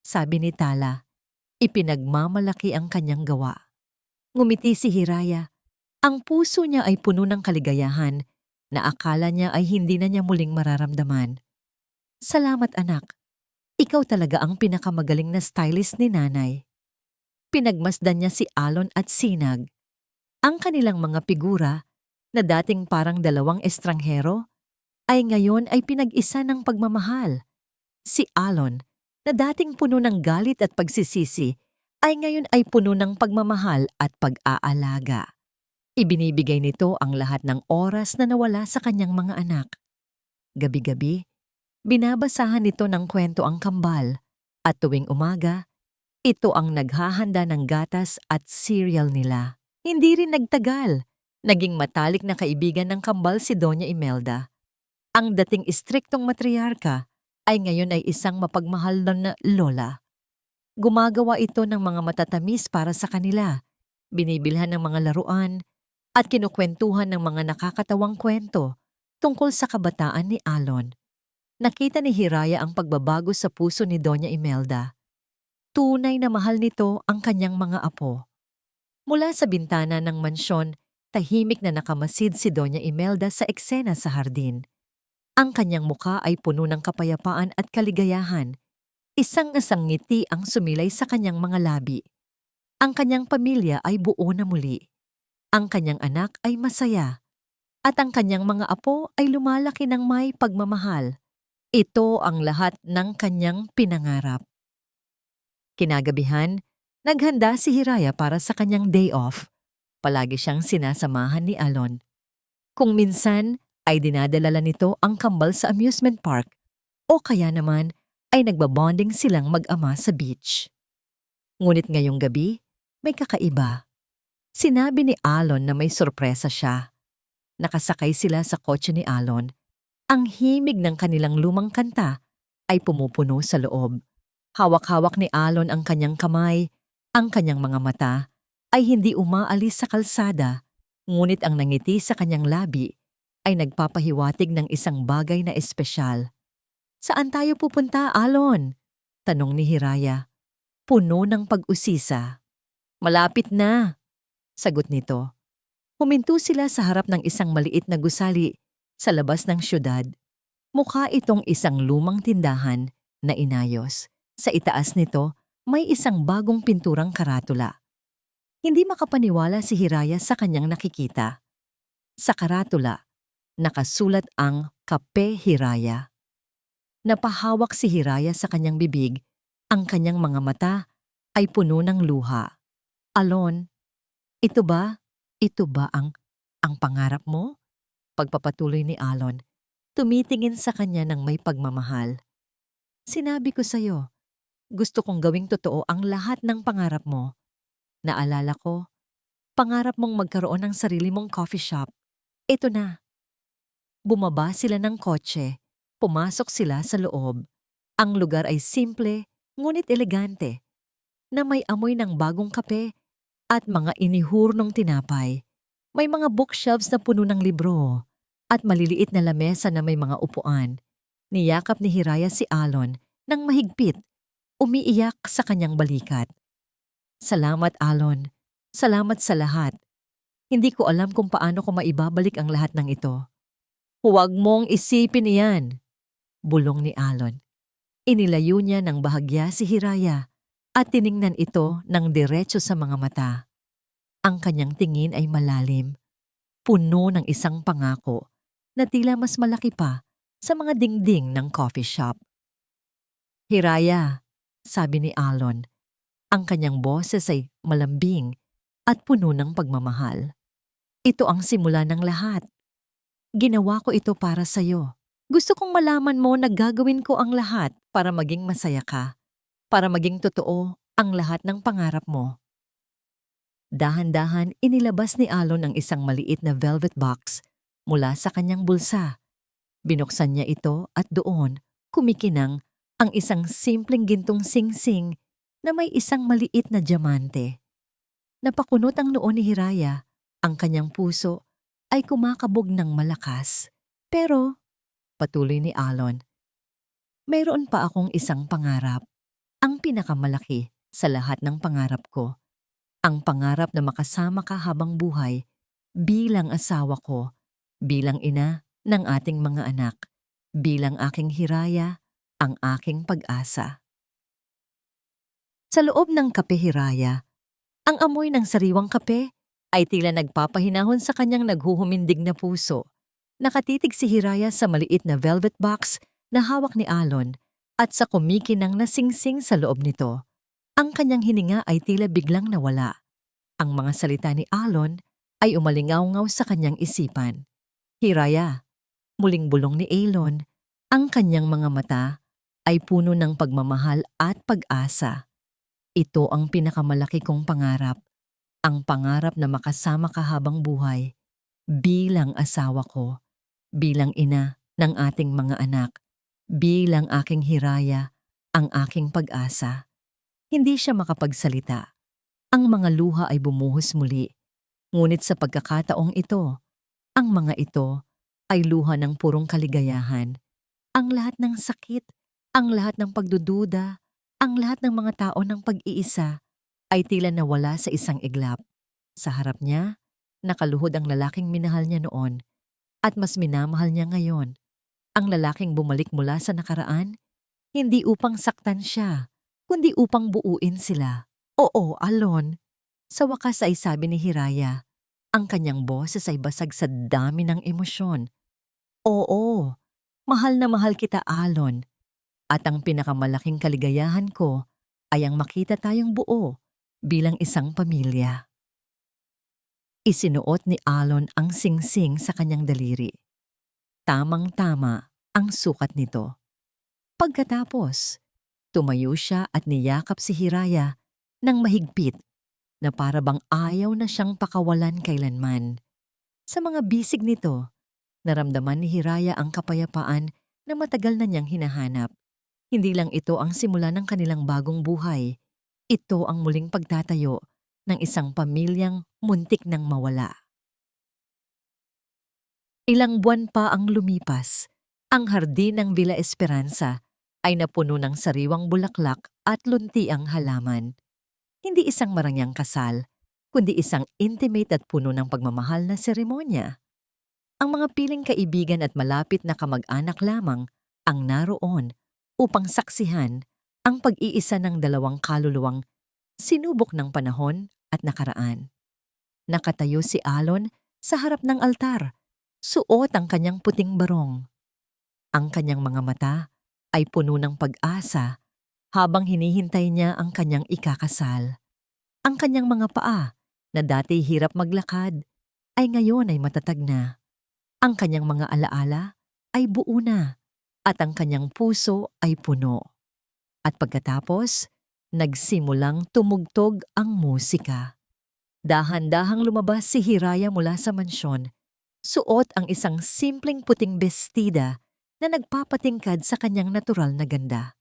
Speaker 1: sabi ni Tala. Ipinagmamalaki ang kanyang gawa. Ngumiti si Hiraya. Ang puso niya ay puno ng kaligayahan na akala niya ay hindi na niya muling mararamdaman. "Salamat, anak. Ikaw talaga ang pinakamagaling na stylist ni nanay." Pinagmasdan niya si Alon at Sinag. Ang kanilang mga figura, na dating parang dalawang estranghero, ay ngayon ay pinag-isa ng pagmamahal. Si Alon, na dating puno ng galit at pagsisisi, ay ngayon ay puno ng pagmamahal at pag-aalaga. Ibinibigay nito ang lahat ng oras na nawala sa kanyang mga anak. Gabi-gabi, binabasahan nito ng kwento ang kambal at tuwing umaga, ito ang naghahanda ng gatas at cereal nila. Hindi rin nagtagal. Naging matalik na kaibigan ng kambal si Doña Imelda. Ang dating istriktong matriarka ay ngayon ay isang mapagmahal na lola. Gumagawa ito ng mga matatamis para sa kanila, binibilhan ng mga laruan, at kinukwentuhan ng mga nakakatawang kwento tungkol sa kabataan ni Alon. Nakita ni Hiraya ang pagbabago sa puso ni Doña Imelda. Tunay na mahal nito ang kanyang mga apo. Mula sa bintana ng mansyon, tahimik na nakamasid si Doña Imelda sa eksena sa hardin. Ang kanyang muka ay puno ng kapayapaan at kaligayahan. Isang-asang ngiti ang sumilay sa kanyang mga labi. Ang kanyang pamilya ay buo na muli. Ang kanyang anak ay masaya. At ang kanyang mga apo ay lumalaki ng may pagmamahal. Ito ang lahat ng kanyang pinangarap. Kinagabihan, naghanda si Hiraya para sa kanyang day off. Palagi siyang sinasamahan ni Alon. Kung minsan ay dinadalala nito ang kambal sa amusement park o kaya naman ay nagbabonding silang mag-ama sa beach. Ngunit ngayong gabi, may kakaiba. Sinabi ni Alon na may sorpresa siya. Nakasakay sila sa kotse ni Alon. Ang himig ng kanilang lumang kanta ay pumupuno sa loob. Hawak-hawak ni Alon ang kanyang kamay, ang kanyang mga mata ay hindi umaalis sa kalsada, ngunit ang nangiti sa kanyang labi ay nagpapahiwatig ng isang bagay na espesyal. Saan tayo pupunta, Alon? Tanong ni Hiraya. Puno ng pag-usisa. Malapit na, sagot nito. Huminto sila sa harap ng isang maliit na gusali sa labas ng syudad. Mukha itong isang lumang tindahan na inayos. Sa itaas nito, may isang bagong pinturang karatula. Hindi makapaniwala si Hiraya sa kanyang nakikita. Sa karatula, nakasulat ang Kape Hiraya. Napahawak si Hiraya sa kanyang bibig, ang kanyang mga mata ay puno ng luha. Alon, ito ba ang pangarap mo? Pagpapatuloy ni Alon, tumitingin sa kanya ng may pagmamahal. Sinabi ko sa'yo, gusto kong gawing totoo ang lahat ng pangarap mo. Naalala ko, pangarap mong magkaroon ng sarili mong coffee shop. Ito na. Bumaba sila ng kotse, pumasok sila sa loob. Ang lugar ay simple, ngunit elegante, na may amoy ng bagong kape at mga inihurnong tinapay. May mga bookshelves na puno ng libro at maliliit na lamesa na may mga upuan. Niyakap ni Hiraya si Alon nang mahigpit, umiiyak sa kanyang balikat. Salamat, Alon. Salamat sa lahat. Hindi ko alam kung paano ko maibabalik ang lahat ng ito. Huwag mong isipin iyan, bulong ni Alon. Inilayo niya ng bahagya si Hiraya at tiningnan ito ng diretso sa mga mata. Ang kanyang tingin ay malalim, puno ng isang pangako na tila mas malaki pa sa mga dingding ng coffee shop. Hiraya, sabi ni Alon. Ang kanyang boses ay malambing at puno ng pagmamahal. Ito ang simula ng lahat. Ginawa ko ito para sa'yo. Gusto kong malaman mo na gagawin ko ang lahat para maging masaya ka, para maging totoo ang lahat ng pangarap mo. Dahan-dahan inilabas ni Alon ang isang maliit na velvet box mula sa kanyang bulsa. Binuksan niya ito at doon, kumikinang ang isang simpleng gintong singsing na may isang maliit na diamante. Napakunot ang noo ni Hiraya, ang kanyang puso ay kumakabog ng malakas. Pero, patuloy ni Alon, mayroon pa akong isang pangarap, ang pinakamalaki sa lahat ng pangarap ko. Ang pangarap na makasama ka habang buhay bilang asawa ko, bilang ina ng ating mga anak, bilang aking Hiraya, ang aking pag-asa. Sa loob ng Kape Hiraya, ang amoy ng sariwang kape ay tila nagpapahinahon sa kanyang naghuhumindig na puso. Nakatitig si Hiraya sa maliit na velvet box na hawak ni Alon at sa kumikinang na singsing sa loob nito. Ang kanyang hininga ay tila biglang nawala. Ang mga salita ni Alon ay umalingaw-ngaw sa kanyang isipan. Hiraya, muling bulong ni Alon, ang kanyang mga mata ay puno ng pagmamahal at pag-asa. Ito ang pinakamalaki kong pangarap, ang pangarap na makasama ka habang buhay, bilang asawa ko, bilang ina ng ating mga anak, bilang aking Hiraya, ang aking pag-asa. Hindi siya makapagsalita. Ang mga luha ay bumuhos muli. Ngunit sa pagkakataong ito, ang mga ito ay luha ng purong kaligayahan. Ang lahat ng sakit, ang lahat ng pagdududa, ang lahat ng mga tao ng pag-iisa ay tila nawala sa isang iglap. Sa harap niya, nakaluhod ang lalaking minahal niya noon at mas minamahal niya ngayon. Ang lalaking bumalik mula sa nakaraan, hindi upang saktan siya, kundi upang buuin sila. Oo, Alon. Sa wakas ay sabi ni Hiraya, ang kanyang boses ay basag sa dami ng emosyon. Oo, mahal na mahal kita, Alon. At ang pinakamalaking kaligayahan ko ay ang makita tayong buo bilang isang pamilya. Isinuot ni Alon ang singsing sa kanyang daliri. Tamang-tama ang sukat nito. Pagkatapos, tumayo siya at niyakap si Hiraya ng mahigpit na para bang ayaw na siyang pakawalan kailanman. Sa mga bisig nito, naramdaman ni Hiraya ang kapayapaan na matagal na niyang hinahanap. Hindi lang ito ang simula ng kanilang bagong buhay. Ito ang muling pagtatayo ng isang pamilyang muntik nang mawala. Ilang buwan pa ang lumipas. Ang hardin ng Villa Esperanza ay napuno ng sariwang bulaklak at luntiang halaman. Hindi isang marangyang kasal, kundi isang intimate at puno ng pagmamahal na seremonya. Ang mga piling kaibigan at malapit na kamag-anak lamang ang naroon upang saksihan ang pag-iisa ng dalawang kaluluwang sinubok ng panahon at nakaraan. Nakatayo si Alon sa harap ng altar, suot ang kanyang puting barong. Ang kanyang mga mata ay puno ng pag-asa habang hinihintay niya ang kanyang ikakasal. Ang kanyang mga paa na dati hirap maglakad ay ngayon ay matatag na. Ang kanyang mga alaala ay buo na at ang kanyang puso ay puno. At pagkatapos, nagsimulang tumugtog ang musika. Dahan-dahang lumabas si Hiraya mula sa mansyon. Suot ang isang simpleng puting bestida na nagpapatingkad sa kanyang natural na ganda.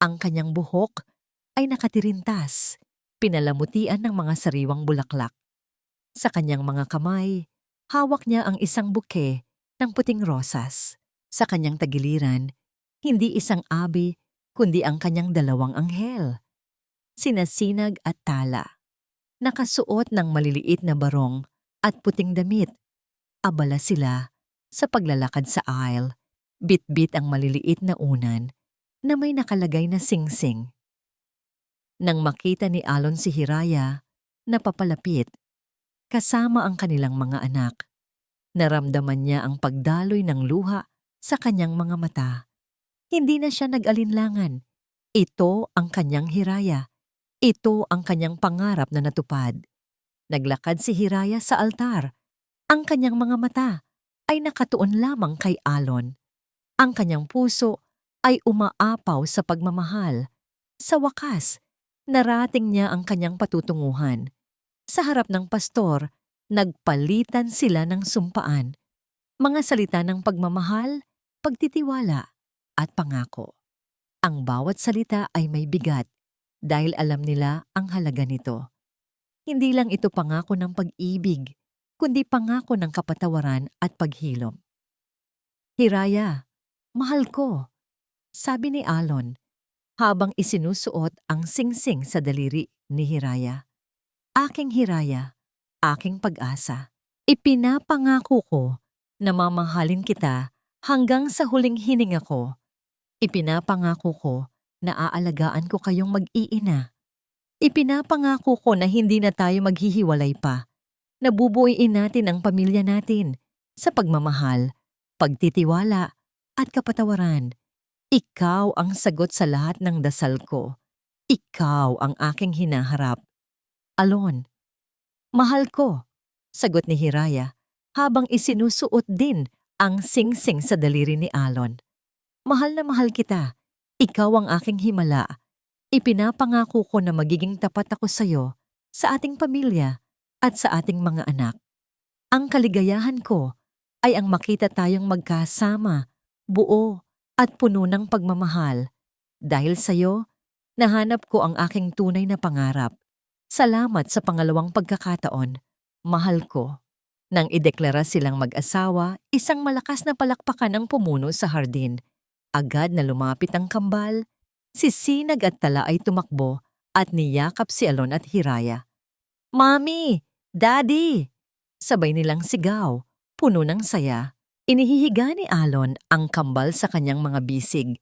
Speaker 1: Ang kanyang buhok ay nakatirintas, pinalamutian ng mga sariwang bulaklak. Sa kanyang mga kamay, hawak niya ang isang buke ng puting rosas. Sa kanyang tagiliran, hindi isang abi, kundi ang kanyang dalawang anghel. Sina Sinag at Tala. Nakasuot ng maliliit na barong at puting damit. Abala sila sa paglalakad sa aisle, bit-bit ang maliliit na unan na may nakalagay na singsing. Nang makita ni Alon si Hiraya, napapalapit, kasama ang kanilang mga anak. Naramdaman niya ang pagdaloy ng luha sa kanyang mga mata. Hindi na siya nag-alinlangan. Ito ang kanyang Hiraya. Ito ang kanyang pangarap na natupad. Naglakad si Hiraya sa altar. Ang kanyang mga mata ay nakatuon lamang kay Alon. Ang kanyang puso ay umaapaw sa pagmamahal. Sa wakas, narating niya ang kanyang patutunguhan. Sa harap ng pastor, nagpalitan sila ng sumpaan. Mga salita ng pagmamahal, pagtitiwala, at pangako. Ang bawat salita ay may bigat dahil alam nila ang halaga nito. Hindi lang ito pangako ng pag-ibig, kundi pangako ng kapatawaran at paghilom. Hiraya, mahal ko, sabi ni Alon habang isinusuot ang singsing sa daliri ni Hiraya. Aking Hiraya, aking pag-asa. Ipinapangako ko na mamahalin kita hanggang sa huling hininga ko. Ipinapangako ko na aalagaan ko kayong mag-iina. Ipinapangako ko na hindi na tayo maghihiwalay pa. Nabubuuin natin ang pamilya natin sa pagmamahal, pagtitiwala, at kapatawaran. Ikaw ang sagot sa lahat ng dasal ko. Ikaw ang aking hinaharap. Alon, mahal ko, Sagot ni Hiraya habang isinusuot din ang singsing sa daliri ni Alon. Mahal na mahal kita. Ikaw ang aking himala. Ipinapangako ko na magiging tapat ako sa iyo, sa ating pamilya at sa ating mga anak. Ang kaligayahan ko ay ang makita tayong magkasama, buo at puno ng pagmamahal. Dahil sa iyo, nahanap ko ang aking tunay na pangarap. Salamat sa pangalawang pagkakataon. Mahal ko. Nang ideklara silang mag-asawa, isang malakas na palakpakan ang pumuno sa hardin. Agad na lumapit ang kambal, si Sinag at Tala ay tumakbo at niyakap si Alon at Hiraya. Mami! Daddy! Sabay nilang sigaw, puno ng saya. Inihihiga ni Alon ang kambal sa kanyang mga bisig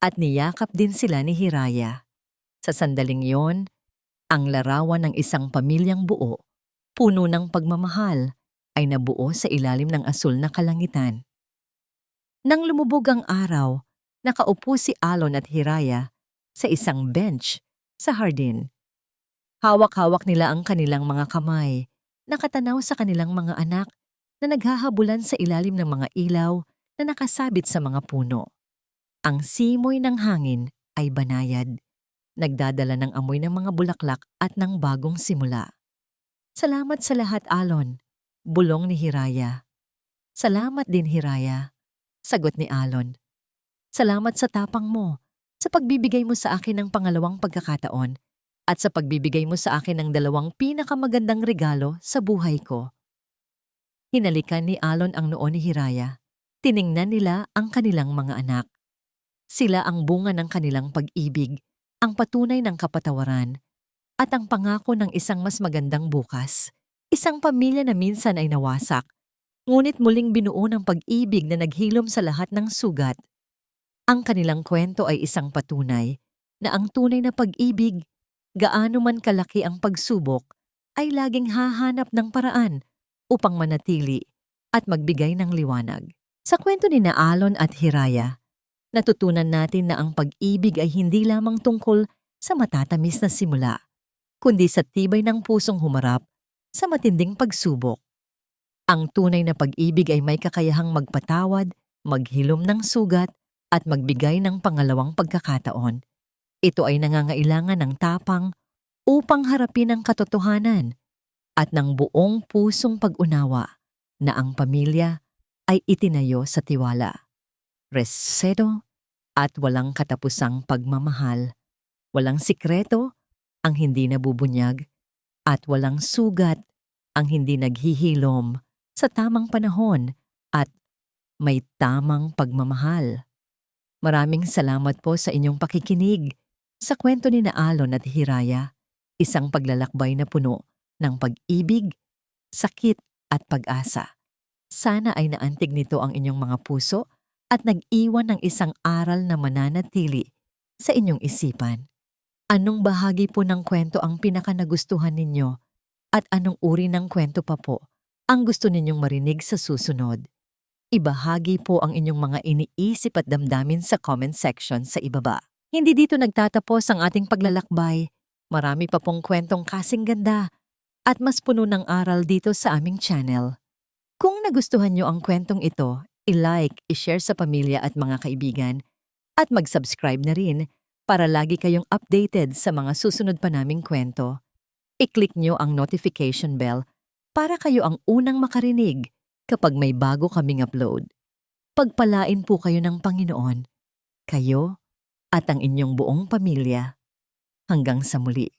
Speaker 1: at niyakap din sila ni Hiraya. Sa sandaling yon, ang larawan ng isang pamilyang buo, puno ng pagmamahal, ay nabuo sa ilalim ng asul na kalangitan. Nang lumubog ang araw, nakaupo si Alon at Hiraya sa isang bench sa hardin. Hawak-hawak nila ang kanilang mga kamay, nakatanaw sa kanilang mga anak na naghahabulan sa ilalim ng mga ilaw na nakasabit sa mga puno. Ang simoy ng hangin ay banayad, nagdadala ng amoy ng mga bulaklak at ng bagong simula. Salamat sa lahat, Alon, bulong ni Hiraya. Salamat din, Hiraya, sagot ni Alon. Salamat sa tapang mo, sa pagbibigay mo sa akin ng pangalawang pagkakataon, at sa pagbibigay mo sa akin ng dalawang pinakamagandang regalo sa buhay ko. Hinalikan ni Alon ang noo ni Hiraya. Tiningnan nila ang kanilang mga anak. Sila ang bunga ng kanilang pag-ibig, ang patunay ng kapatawaran, at ang pangako ng isang mas magandang bukas. Isang pamilya na minsan ay nawasak, ngunit muling binuo ng pag-ibig na naghilom sa lahat ng sugat. Ang kanilang kwento ay isang patunay na ang tunay na pag-ibig, gaano man kalaki ang pagsubok, ay laging hahanap ng paraan upang manatili at magbigay ng liwanag. Sa kwento ni Alon at Hiraya, natutunan natin na ang pag-ibig ay hindi lamang tungkol sa matatamis na simula, kundi sa tibay ng pusong humarap sa matinding pagsubok. Ang tunay na pag-ibig ay may kakayahang magpatawad, maghilom ng sugat, at magbigay ng pangalawang pagkakataon. Ito ay nangangailangan ng tapang upang harapin ang katotohanan at ng buong pusong pag-unawa na ang pamilya ay itinayo sa tiwala, respeto at walang katapusang pagmamahal. Walang sikreto ang hindi nabubunyag at walang sugat ang hindi naghihilom sa tamang panahon at may tamang pagmamahal. Maraming salamat po sa inyong pakikinig sa kwento ni Alon at Hiraya, isang paglalakbay na puno ng pag-ibig, sakit at pag-asa. Sana ay naantig nito ang inyong mga puso at nag-iwan ng isang aral na mananatili sa inyong isipan. Anong bahagi po ng kwento ang pinakanagustuhan ninyo at anong uri ng kwento pa po ang gusto ninyong marinig sa susunod? Ibahagi po ang inyong mga iniisip at damdamin sa comment section sa ibaba. Hindi dito nagtatapos ang ating paglalakbay. Marami pa pong kwentong kasing ganda at mas puno ng aral dito sa aming channel. Kung nagustuhan nyo ang kwentong ito, i-like, i-share sa pamilya at mga kaibigan, at mag-subscribe na rin para lagi kayong updated sa mga susunod pa naming kwento. I-click nyo ang notification bell para kayo ang unang makarinig kapag may bago kaming upload. Pagpalain po kayo ng Panginoon, kayo at ang inyong buong pamilya. Hanggang sa muli.